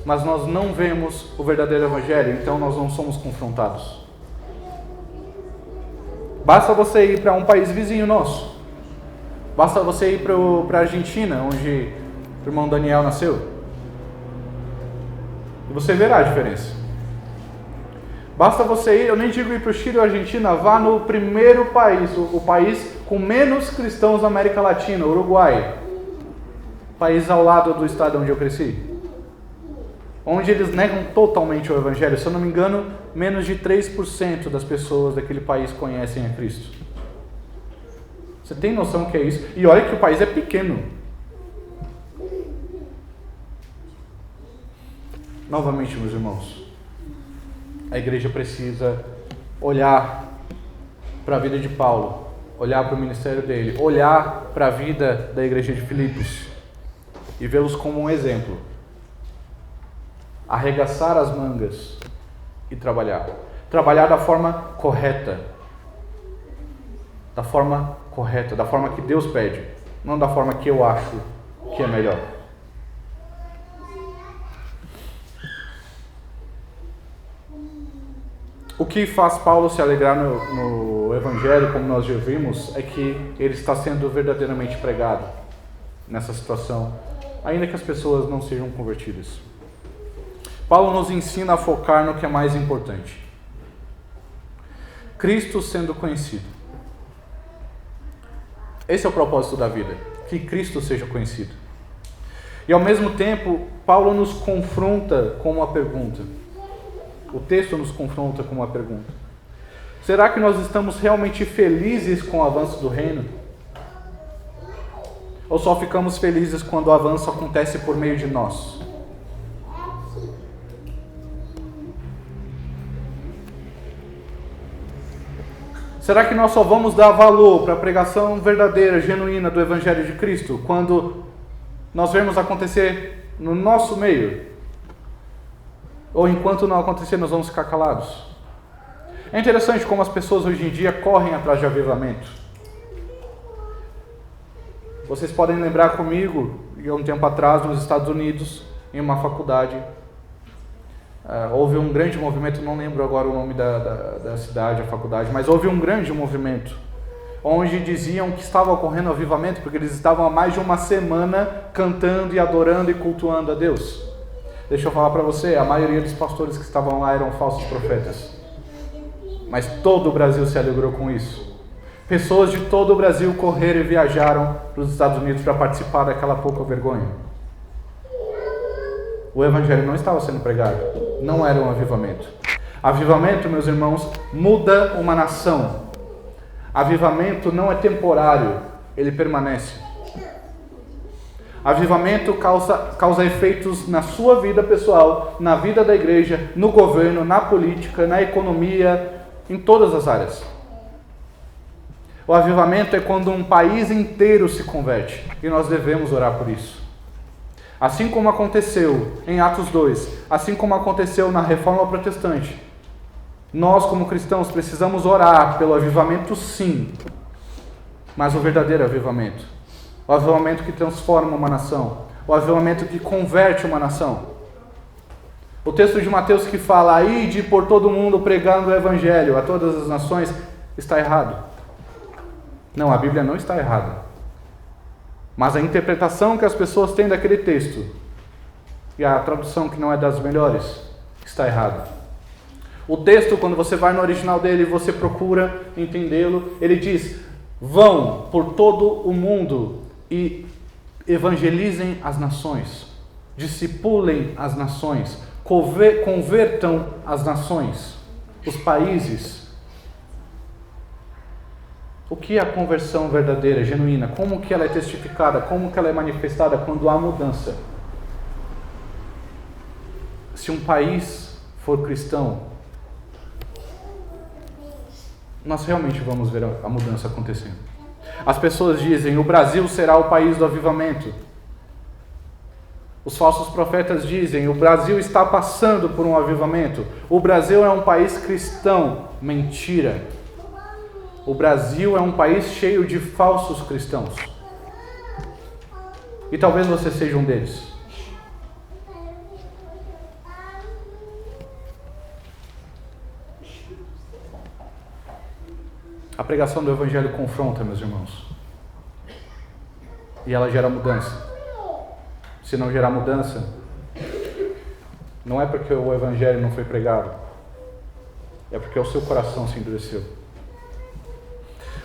mas nós não vemos o verdadeiro evangelho, então nós não somos confrontados. Basta você ir para um país vizinho nosso. Basta você ir para a Argentina, onde o irmão Daniel nasceu. E você verá a diferença. Basta você ir, eu nem digo ir para o Chile ou Argentina, vá no primeiro país, o país com menos cristãos da América Latina, Uruguai. País ao lado do estado onde eu cresci. Onde eles negam totalmente o evangelho. Se eu não me engano, menos de 3% das pessoas daquele país conhecem a Cristo. Você tem noção que é isso? E olha que o país é pequeno. Novamente, meus irmãos, a igreja precisa olhar para a vida de Paulo, olhar para o ministério dele, olhar para a vida da igreja de Filipos e vê-los como um exemplo. Arregaçar as mangas e trabalhar. Trabalhar da forma correta. Da forma correta, da forma que Deus pede, não da forma que eu acho que é melhor. O que faz Paulo se alegrar no Evangelho, como nós já vimos, é que ele está sendo verdadeiramente pregado nessa situação, ainda que as pessoas não sejam convertidas. Paulo nos ensina a focar no que é mais importante. Cristo sendo conhecido. Esse é o propósito da vida, que Cristo seja conhecido. E ao mesmo tempo, Paulo nos confronta com uma pergunta. O texto nos confronta com uma pergunta. Será que nós estamos realmente felizes com o avanço do reino? Ou só ficamos felizes quando o avanço acontece por meio de nós? Será que nós só vamos dar valor para a pregação verdadeira, genuína do Evangelho de Cristo quando nós vemos acontecer no nosso meio? Ou enquanto não acontecer, nós vamos ficar calados? É interessante como as pessoas hoje em dia correm atrás de avivamento. Vocês podem lembrar comigo, há um tempo atrás, nos Estados Unidos, em uma faculdade, houve um grande movimento, não lembro agora o nome da cidade, a faculdade, mas houve um grande movimento, onde diziam que estava ocorrendo avivamento, porque eles estavam há mais de uma semana cantando e adorando e cultuando a Deus. Deixa eu falar para você, a maioria dos pastores que estavam lá eram falsos profetas. Mas todo o Brasil se alegrou com isso. Pessoas de todo o Brasil correram e viajaram para os Estados Unidos para participar daquela pouca vergonha. O Evangelho não estava sendo pregado. Não era um avivamento. Avivamento, meus irmãos, muda uma nação. Avivamento não é temporário, ele permanece. Avivamento causa efeitos na sua vida pessoal, na vida da igreja, no governo, na política, na economia, em todas as áreas. O avivamento é quando um país inteiro se converte, e nós devemos orar por isso. Assim como aconteceu em Atos 2, assim como aconteceu na Reforma Protestante, nós como cristãos precisamos orar pelo avivamento, sim, mas o verdadeiro avivamento. O avivamento que transforma uma nação, o avivamento que converte uma nação. O texto de Mateus que fala, ide por todo mundo pregando o evangelho a todas as nações, está errado. Não, a Bíblia não está errada. Mas a interpretação que as pessoas têm daquele texto, e a tradução que não é das melhores, está errada. O texto, quando você vai no original dele e você procura entendê-lo, ele diz, vão por todo o mundo e evangelizem as nações, discipulem as nações, convertam as nações, os países. O que é a conversão verdadeira, genuína? Como que ela é testificada? Como que ela é manifestada quando há mudança? Se um país for cristão, nós realmente vamos ver a mudança acontecendo. As pessoas dizem, o Brasil será o país do avivamento. Os falsos profetas dizem, o Brasil está passando por um avivamento. O Brasil é um país cristão. Mentira. O Brasil é um país cheio de falsos cristãos. E talvez você seja um deles. A pregação do Evangelho confronta, meus irmãos. E ela gera mudança. Se não gerar mudança, não é porque o Evangelho não foi pregado, é porque o seu coração se endureceu.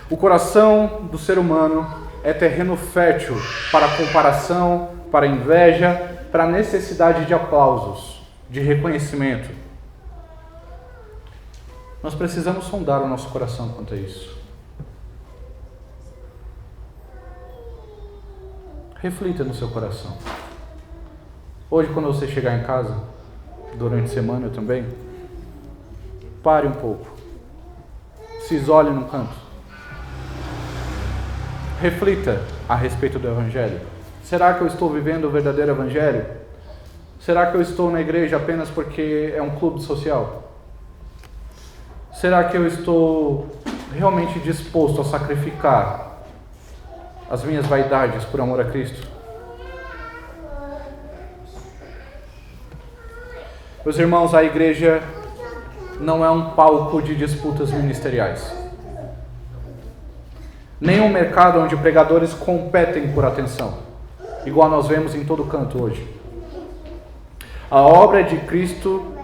O coração do ser humano é terreno fértil para comparação, para inveja, para necessidade de aplausos, de reconhecimento. Nós precisamos sondar o nosso coração quanto a isso. Reflita no seu coração. Hoje, quando você chegar em casa, durante a semana também, pare um pouco. Se isole num canto. Reflita a respeito do Evangelho. Será que eu estou vivendo o verdadeiro Evangelho? Será que eu estou na igreja apenas porque é um clube social? Será que eu estou realmente disposto a sacrificar as minhas vaidades por amor a Cristo? Meus irmãos, a igreja não é um palco de disputas ministeriais. Nem um mercado onde pregadores competem por atenção, igual nós vemos em todo canto hoje. A obra de Cristo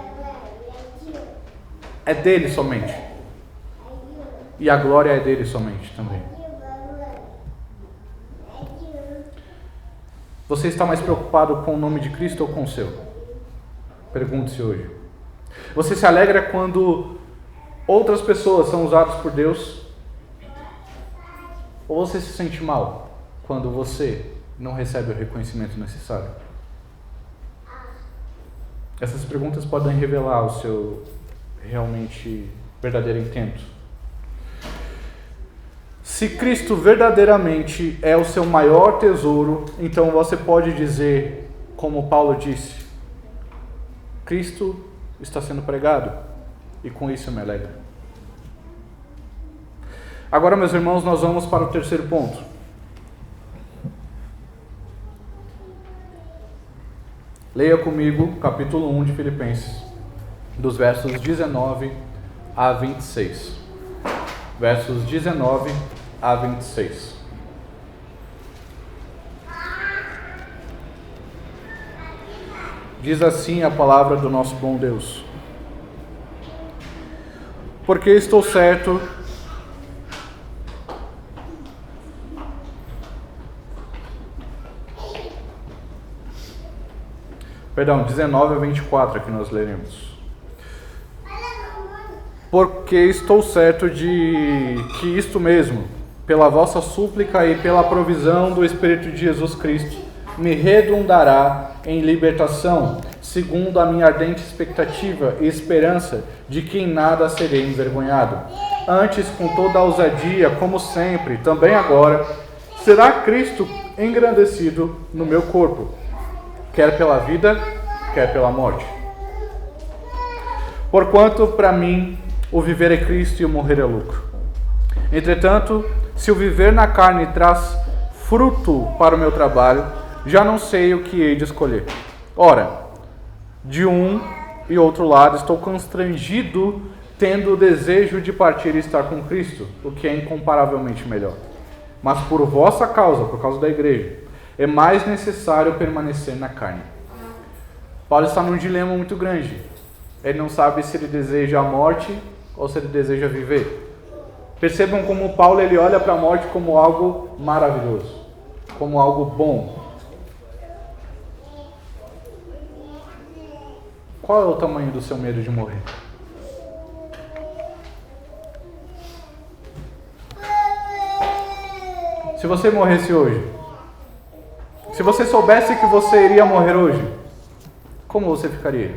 é dele somente. E a glória é dele somente também. Você está mais preocupado com o nome de Cristo ou com o seu? Pergunte-se hoje. Você se alegra quando outras pessoas são usadas por Deus? Ou você se sente mal quando você não recebe o reconhecimento necessário? Essas perguntas podem revelar o seu realmente verdadeiro intento. Se Cristo verdadeiramente é o seu maior tesouro, então você pode dizer, como Paulo disse, Cristo está sendo pregado, e com isso eu me alegro. Agora, meus irmãos, nós vamos para o terceiro ponto. Leia comigo capítulo 1 de Filipenses, dos versos 19 a 26. Versos 19 a 26. Diz assim a palavra do nosso bom Deus: porque estou certo Perdão, 19 a 24 que nós leremos. Porque estou certo de que isto mesmo, pela vossa súplica e pela provisão do Espírito de Jesus Cristo, me redundará em libertação, segundo a minha ardente expectativa e esperança de que em nada serei envergonhado. Antes, com toda a ousadia, como sempre, também agora, será Cristo engrandecido no meu corpo, quer pela vida, quer pela morte. Porquanto, para mim, o viver é Cristo e o morrer é lucro. Entretanto, se o viver na carne traz fruto para o meu trabalho, já não sei o que hei de escolher. Ora, de um e outro lado estou constrangido, tendo o desejo de partir e estar com Cristo, o que é incomparavelmente melhor. Mas por vossa causa, por causa da igreja, é mais necessário permanecer na carne. Paulo está num dilema muito grande. Ele não sabe se ele deseja a morte ou se ele deseja viver. Percebam como Paulo ele olha para a morte como algo maravilhoso, como algo bom. Qual é o tamanho do seu medo de morrer? Se você morresse hoje, se você soubesse que você iria morrer hoje, como você ficaria?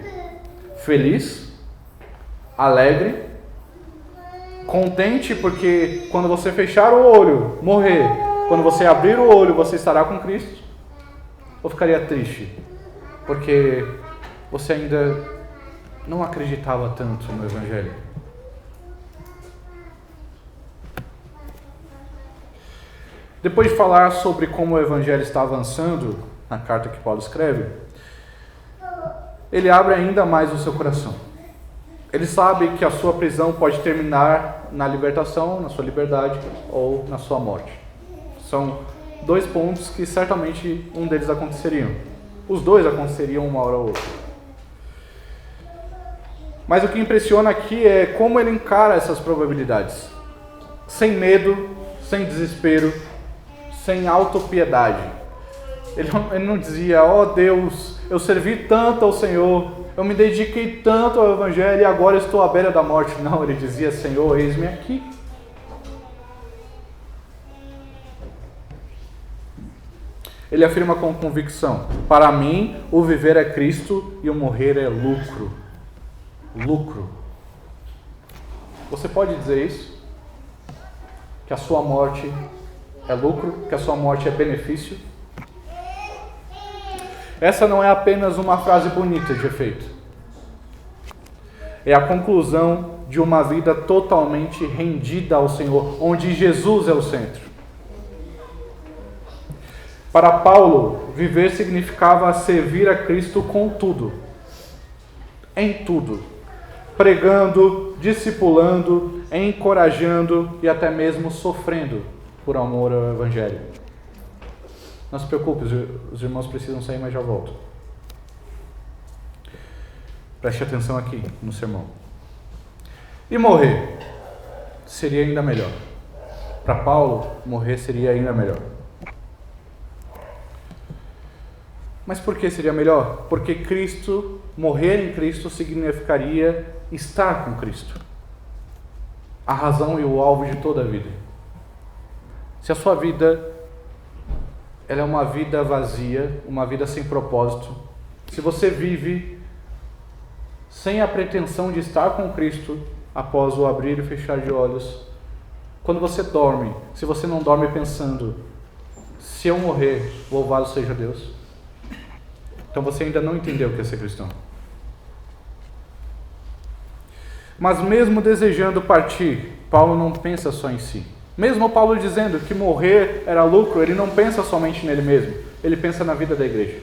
Feliz? Alegre? Contente porque quando você fechar o olho, morrer, quando você abrir o olho, você estará com Cristo? Ou ficaria triste porque você ainda não acreditava tanto no Evangelho? Depois de falar sobre como o Evangelho está avançando, na carta que Paulo escreve, ele abre ainda mais o seu coração. Ele sabe que a sua prisão pode terminar na libertação, na sua liberdade ou na sua morte. São dois pontos que certamente um deles aconteceriam. Os dois aconteceriam uma hora ou outra. Mas o que impressiona aqui é como ele encara essas probabilidades. Sem medo, sem desespero, sem autopiedade. Ele não dizia, ó Deus, eu servi tanto ao Senhor, eu me dediquei tanto ao Evangelho e agora estou à beira da morte. Não, ele dizia, Senhor, eis-me aqui. Ele afirma com convicção, para mim o viver é Cristo e o morrer é lucro. Lucro. Você pode dizer isso? Que a sua morte é lucro? Que a sua morte é benefício? Essa não é apenas uma frase bonita de efeito. É a conclusão de uma vida totalmente rendida ao Senhor, onde Jesus é o centro. Para Paulo, viver significava servir a Cristo com tudo. Em tudo. Pregando, discipulando, encorajando e até mesmo sofrendo por amor ao Evangelho. Não se preocupe, os irmãos precisam sair, mas já volto. Preste atenção aqui no sermão. E morrer seria ainda melhor. Para Paulo, morrer seria ainda melhor. Mas por que seria melhor? Porque Cristo, morrer em Cristo significaria estar com Cristo. A razão e o alvo de toda a vida. Se a sua vida ela é uma vida vazia, uma vida sem propósito, se você vive sem a pretensão de estar com Cristo após o abrir e fechar de olhos, quando você dorme, se você não dorme pensando, se eu morrer, louvado seja Deus, então você ainda não entendeu o que é ser cristão. Mas mesmo desejando partir, Paulo não pensa só em si. Mesmo Paulo dizendo que morrer era lucro, ele não pensa somente nele mesmo, ele pensa na vida da igreja.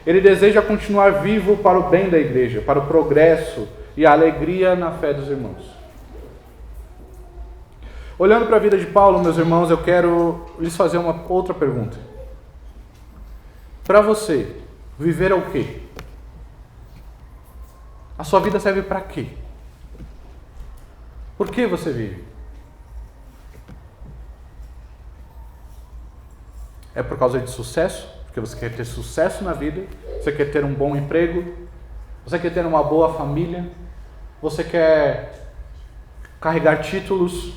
Ele deseja continuar vivo para o bem da igreja, para o progresso e a alegria na fé dos irmãos. Olhando para a vida de Paulo, meus irmãos, eu quero lhes fazer uma outra pergunta. Para você, viver é o quê? A sua vida serve para quê? Por que você vive? É por causa de sucesso? Porque você quer ter sucesso na vida? Você quer ter um bom emprego? Você quer ter uma boa família? Você quer carregar títulos?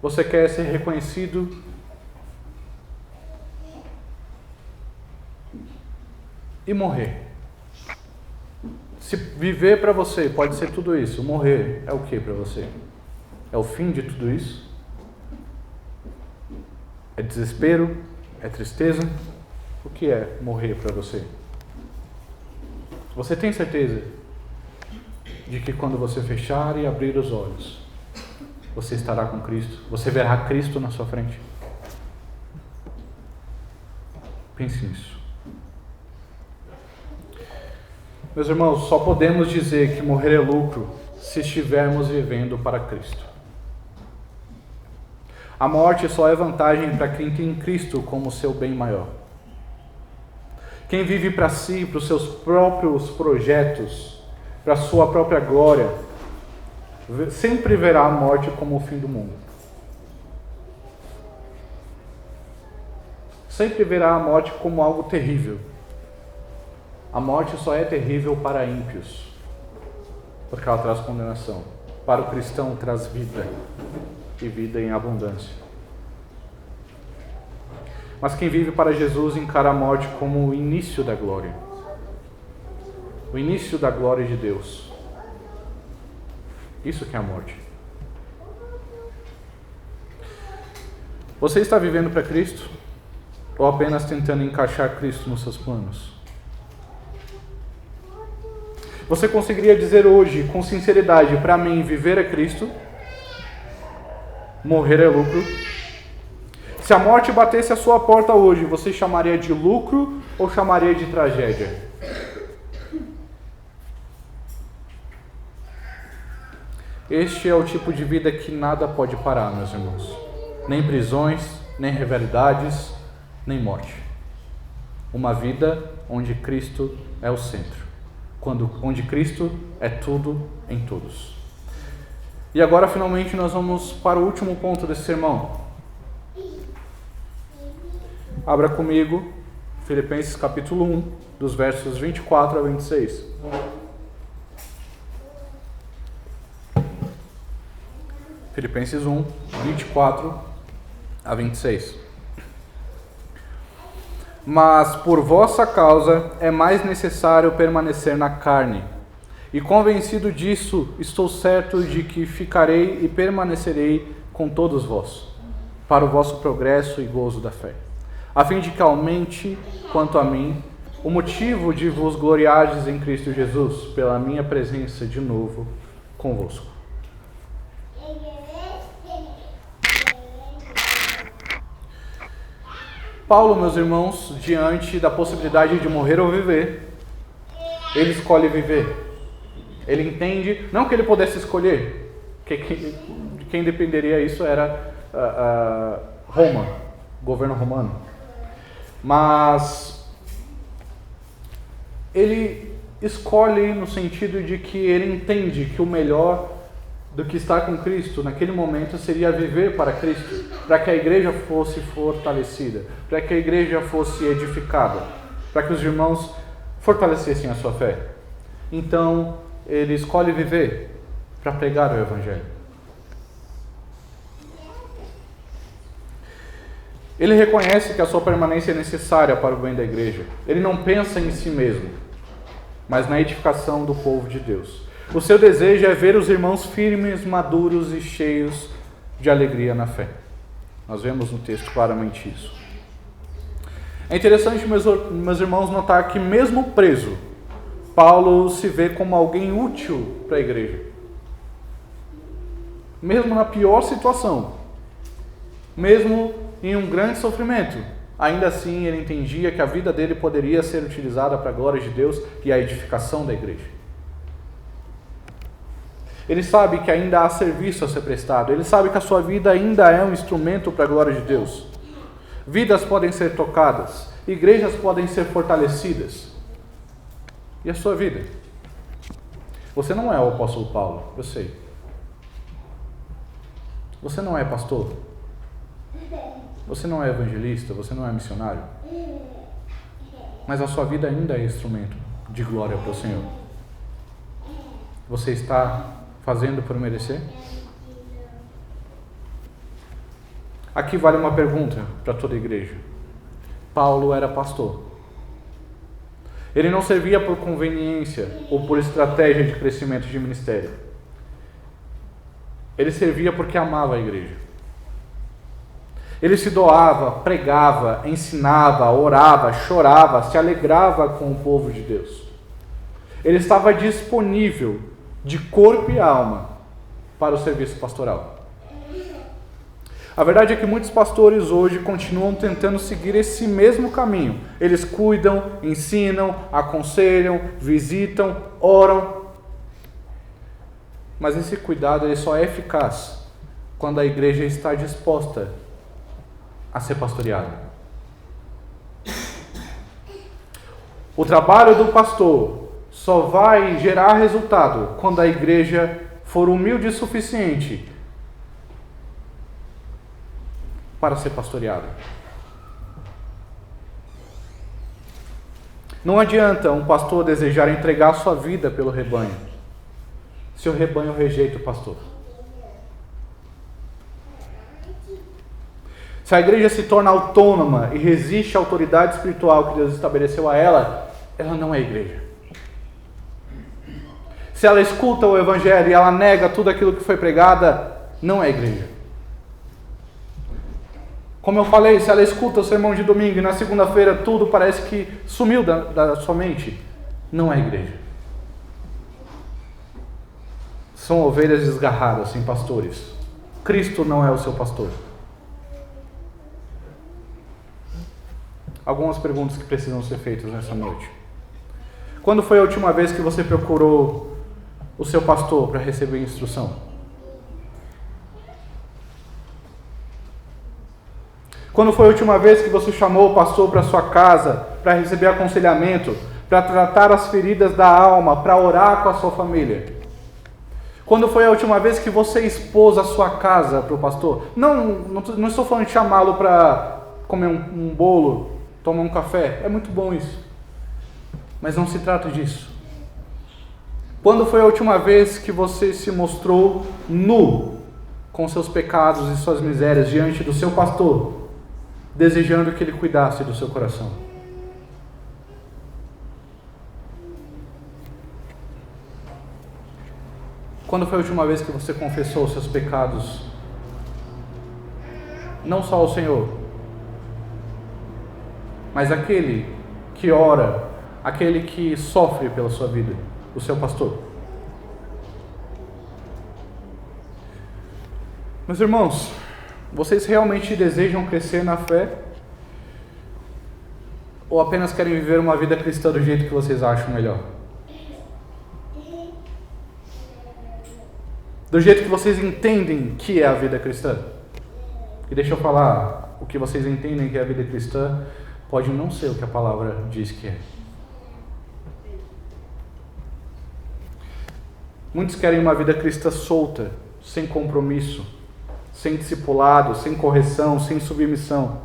Você quer ser reconhecido? E morrer? Se viver para você pode ser tudo isso, morrer é o que para você? É o fim de tudo isso? É desespero? É tristeza? O que é morrer para você? Você tem certeza de que quando você fechar e abrir os olhos, você estará com Cristo? Você verá Cristo na sua frente? Pense nisso. Meus irmãos, só podemos dizer que morrer é lucro se estivermos vivendo para Cristo. A morte só é vantagem para quem tem Cristo como seu bem maior. Quem vive para si, para os seus próprios projetos, para a sua própria glória, sempre verá a morte como o fim do mundo. Sempre verá a morte como algo terrível. A morte só é terrível para ímpios, porque ela traz condenação. Para o cristão traz vida, e vida em abundância. Mas quem vive para Jesus encara a morte como o início da glória. O início da glória de Deus. Isso que é a morte. Você está vivendo para Cristo? Ou apenas tentando encaixar Cristo nos seus planos? Você conseguiria dizer hoje, com sinceridade, para mim, viver é Cristo, morrer é lucro? Se a morte batesse a sua porta hoje, você chamaria de lucro ou chamaria de tragédia? Este é o tipo de vida que nada pode parar, meus irmãos. Nem prisões, nem rivalidades, nem morte. Uma vida onde Cristo é o centro. Onde Cristo é tudo em todos. E agora, finalmente, nós vamos para o último ponto desse sermão. Abra comigo Filipenses capítulo 1, dos versos 24 a 26. Filipenses 1, 24 a 26. Mas por vossa causa é mais necessário permanecer na carne. E convencido disso, estou certo de que ficarei e permanecerei com todos vós, para o vosso progresso e gozo da fé, a fim de que aumente, quanto a mim, o motivo de vos gloriardes em Cristo Jesus, pela minha presença de novo convosco. Paulo, meus irmãos, diante da possibilidade de morrer ou viver, ele escolhe viver. Ele entende, não que ele pudesse escolher, que quem dependeria isso era Roma, o governo romano. Mas ele escolhe no sentido de que ele entende que o melhor do que estar com Cristo naquele momento seria viver para Cristo, para que a igreja fosse fortalecida, para que a igreja fosse edificada, para que os irmãos fortalecessem a sua fé. Então, ele escolhe viver para pregar o Evangelho. Ele reconhece que a sua permanência é necessária para o bem da igreja. Ele não pensa em si mesmo, mas na edificação do povo de Deus. O seu desejo é ver os irmãos firmes, maduros e cheios de alegria na fé. Nós vemos no texto claramente isso. É interessante, meus irmãos, notar que mesmo preso, Paulo se vê como alguém útil para a igreja. Mesmo na pior situação, mesmo em um grande sofrimento, ainda assim ele entendia que a vida dele poderia ser utilizada para a glória de Deus e a edificação da igreja. Ele sabe que ainda há serviço a ser prestado. Ele sabe que a sua vida ainda é um instrumento para a glória de Deus. Vidas podem ser tocadas. Igrejas podem ser fortalecidas. E a sua vida? Você não é o apóstolo Paulo, eu sei. Você não é pastor. Você não é evangelista. Você não é missionário. Mas a sua vida ainda é instrumento de glória para o Senhor. Você está fazendo por merecer? Aqui vale uma pergunta para toda a igreja. Paulo era pastor. Ele não servia por conveniência ou por estratégia de crescimento de ministério. Ele servia porque amava a igreja. Ele se doava, pregava, ensinava, orava, chorava, se alegrava com o povo de Deus. Ele estava disponível de corpo e alma para o serviço pastoral. A verdade é que muitos pastores hoje continuam tentando seguir esse mesmo caminho. Eles cuidam, ensinam, aconselham, visitam, oram. Mas esse cuidado ele só é eficaz quando a igreja está disposta a ser pastoreada. O trabalho do pastor só vai gerar resultado quando a igreja for humilde o suficiente para ser pastoreada. Não adianta um pastor desejar entregar sua vida pelo rebanho, se o rebanho rejeita o pastor. Se a igreja se torna autônoma e resiste à autoridade espiritual que Deus estabeleceu a ela, ela não é igreja. Se ela escuta o evangelho e ela nega tudo aquilo que foi pregada, não é igreja. Como eu falei, se ela escuta o sermão de domingo e na segunda-feira tudo parece que sumiu da sua mente, não é igreja. São ovelhas desgarradas sem pastores. Cristo não é o seu pastor. Algumas perguntas que precisam ser feitas nessa noite. Quando foi a última vez que você procurou o seu pastor para receber instrução? Quando foi a última vez que você chamou o pastor para sua casa, para receber aconselhamento, para tratar as feridas da alma, para orar com a sua família? Quando foi a última vez que você expôs a sua casa para o pastor? Não estou falando de chamá-lo para comer um bolo, tomar um café. É muito bom isso. Mas não se trata disso. Quando foi a última vez que você se mostrou nu com seus pecados e suas misérias diante do seu pastor, desejando que ele cuidasse do seu coração? Quando foi a última vez que você confessou os seus pecados? Não só ao Senhor, mas aquele que ora, aquele que sofre pela sua vida, o seu pastor. Meus irmãos, vocês realmente desejam crescer na fé? Ou apenas querem viver uma vida cristã do jeito que vocês acham melhor? Do jeito que vocês entendem que é a vida cristã? E deixa eu falar, o que vocês entendem que é a vida cristã pode não ser o que a palavra diz que é. Muitos querem uma vida cristã solta, sem compromisso, sem discipulado, sem correção, sem submissão.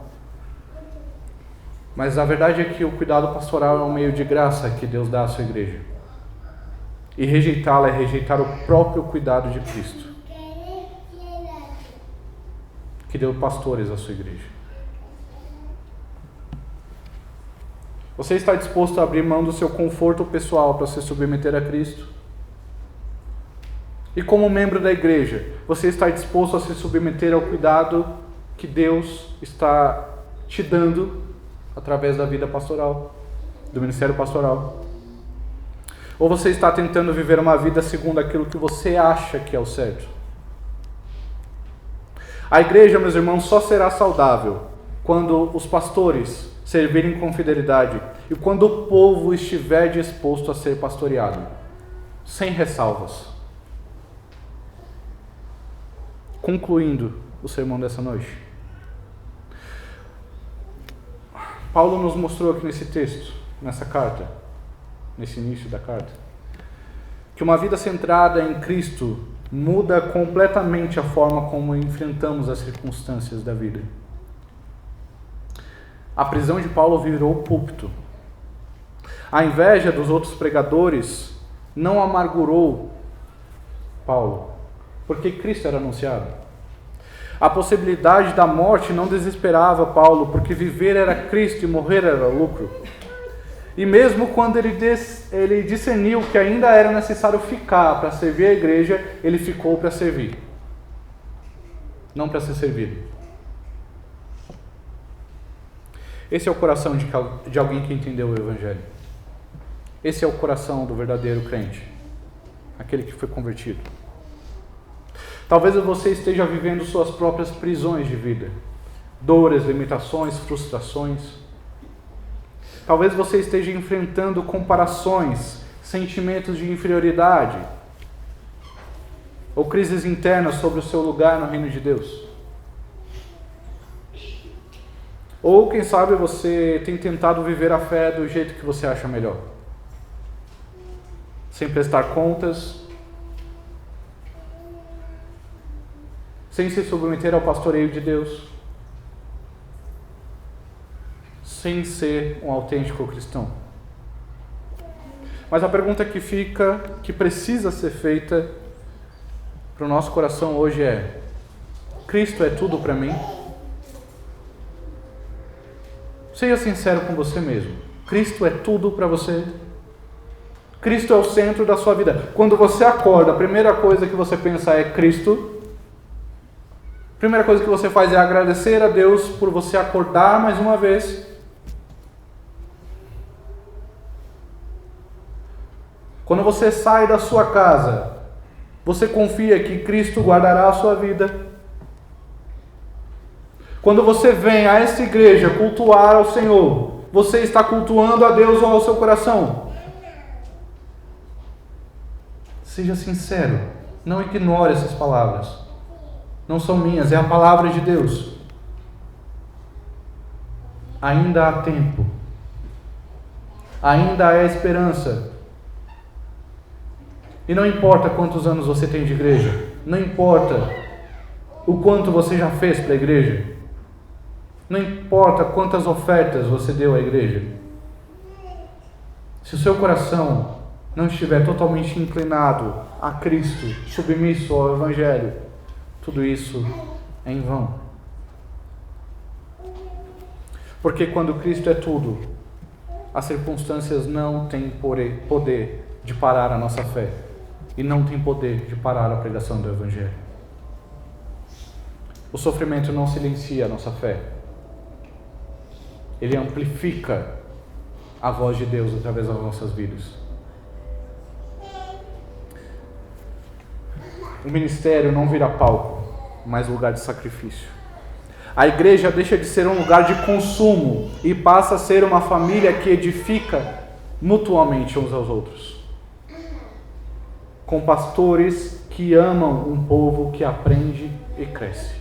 Mas a verdade é que o cuidado pastoral é um meio de graça que Deus dá à sua igreja. E rejeitá-la é rejeitar o próprio cuidado de Cristo, que deu pastores à sua igreja. Você está disposto a abrir mão do seu conforto pessoal para se submeter a Cristo? E como membro da igreja, você está disposto a se submeter ao cuidado que Deus está te dando através da vida pastoral, do ministério pastoral? Ou você está tentando viver uma vida segundo aquilo que você acha que é o certo? A igreja, meus irmãos, só será saudável quando os pastores servirem com fidelidade e quando o povo estiver disposto a ser pastoreado, sem ressalvas. Concluindo o sermão dessa noite, Paulo nos mostrou aqui nesse texto, nessa carta, nesse início da carta, que uma vida centrada em Cristo muda completamente a forma como enfrentamos as circunstâncias da vida. A prisão de Paulo virou púlpito. A inveja dos outros pregadores não amargurou Paulo, porque Cristo era anunciado. A possibilidade da morte não desesperava Paulo, porque viver era Cristo e morrer era lucro. E mesmo quando ele discerniu que ainda era necessário ficar para servir a igreja, ele ficou para servir, não para ser servido. Esse é o coração de alguém que entendeu o Evangelho. Esse é o coração do verdadeiro crente, aquele que foi convertido. Talvez você esteja vivendo suas próprias prisões de vida, dores, limitações, frustrações. Talvez você esteja enfrentando comparações, sentimentos de inferioridade, ou crises internas sobre o seu lugar no reino de Deus. Ou, quem sabe, você tem tentado viver a fé do jeito que você acha melhor, sem prestar contas, sem se submeter ao pastoreio de Deus, sem ser um autêntico cristão. Mas a pergunta que fica, que precisa ser feita para o nosso coração hoje é: Cristo é tudo para mim? Seja sincero com você mesmo. Cristo é tudo para você? Cristo é o centro da sua vida. Quando você acorda, a primeira coisa que você pensa é Cristo. A primeira coisa que você faz é agradecer a Deus por você acordar mais uma vez. Quando você sai da sua casa, você confia que Cristo guardará a sua vida. Quando você vem a esta igreja cultuar ao Senhor, você está cultuando a Deus ou ao seu coração? Seja sincero, não ignore essas palavras. Não são minhas, é a palavra de Deus. ainda há tempo, ainda há esperança. E não importa quantos anos você tem de igreja, não importa o quanto você já fez para a igreja, não importa quantas ofertas você deu à igreja, se o seu coração não estiver totalmente inclinado a Cristo, submisso ao Evangelho, tudo isso é em vão. Porque quando Cristo é tudo, as circunstâncias não têm poder de parar a nossa fé e não têm poder de parar a pregação do Evangelho. O sofrimento não silencia a nossa fé, ele amplifica a voz de Deus através das nossas vidas. O ministério não vira palco, mas lugar de sacrifício. A igreja deixa de ser um lugar de consumo e passa a ser uma família que edifica mutuamente uns aos outros, com pastores que amam um povo que aprende e cresce.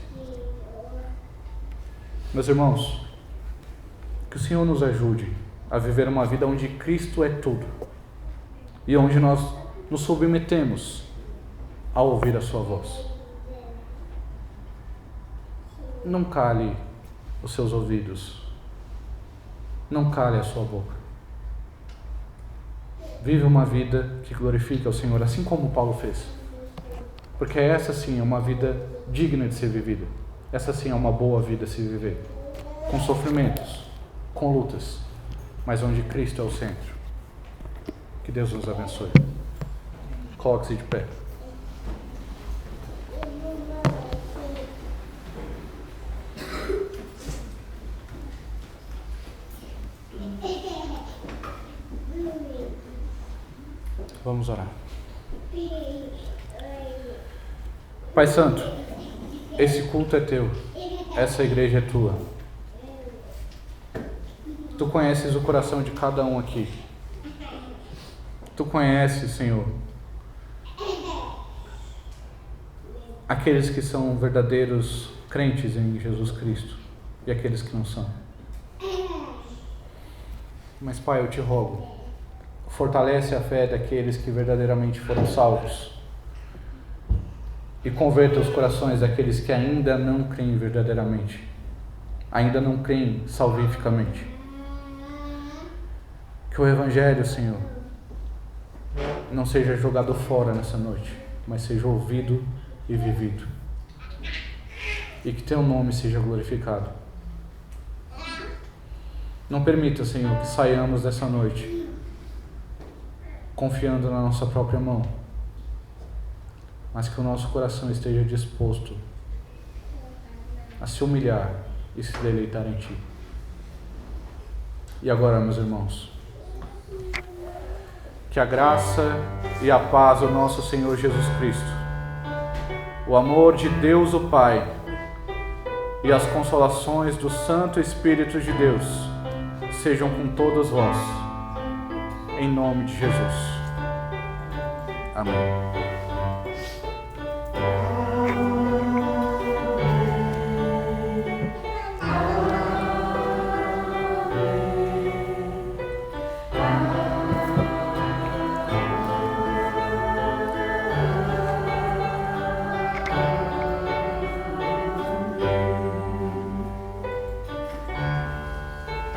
Meus irmãos, que o Senhor nos ajude a viver uma vida onde Cristo é tudo e onde nós nos submetemos a ouvir a sua voz. Não cale os seus ouvidos, não cale a sua boca. Vive uma vida que glorifica o Senhor, assim como Paulo fez, porque essa sim é uma vida digna de ser vivida. Essa sim é uma boa vida a se viver, com sofrimentos, com lutas, mas onde Cristo é o centro. Que Deus nos abençoe. Coloque-se de pé. Vamos orar. Pai Santo, esse culto é teu, essa igreja é tua. Tu conheces o coração de cada um aqui. Tu conheces, Senhor, aqueles que são verdadeiros crentes em Jesus Cristo e aqueles que não são. Mas, Pai, eu te rogo, fortalece a fé daqueles que verdadeiramente foram salvos e converta os corações daqueles que ainda não creem verdadeiramente, ainda não creem salvificamente. Que o Evangelho, Senhor, não seja jogado fora nessa noite, mas seja ouvido e vivido. E que teu nome seja glorificado. Não permita, Senhor, que saiamos dessa noite confiando na nossa própria mão, mas que o nosso coração esteja disposto a se humilhar e se deleitar em Ti. E agora, meus irmãos, que a graça e a paz do nosso Senhor Jesus Cristo, o amor de Deus o Pai e as consolações do Santo Espírito de Deus sejam com todos vós, em nome de Jesus. Amém.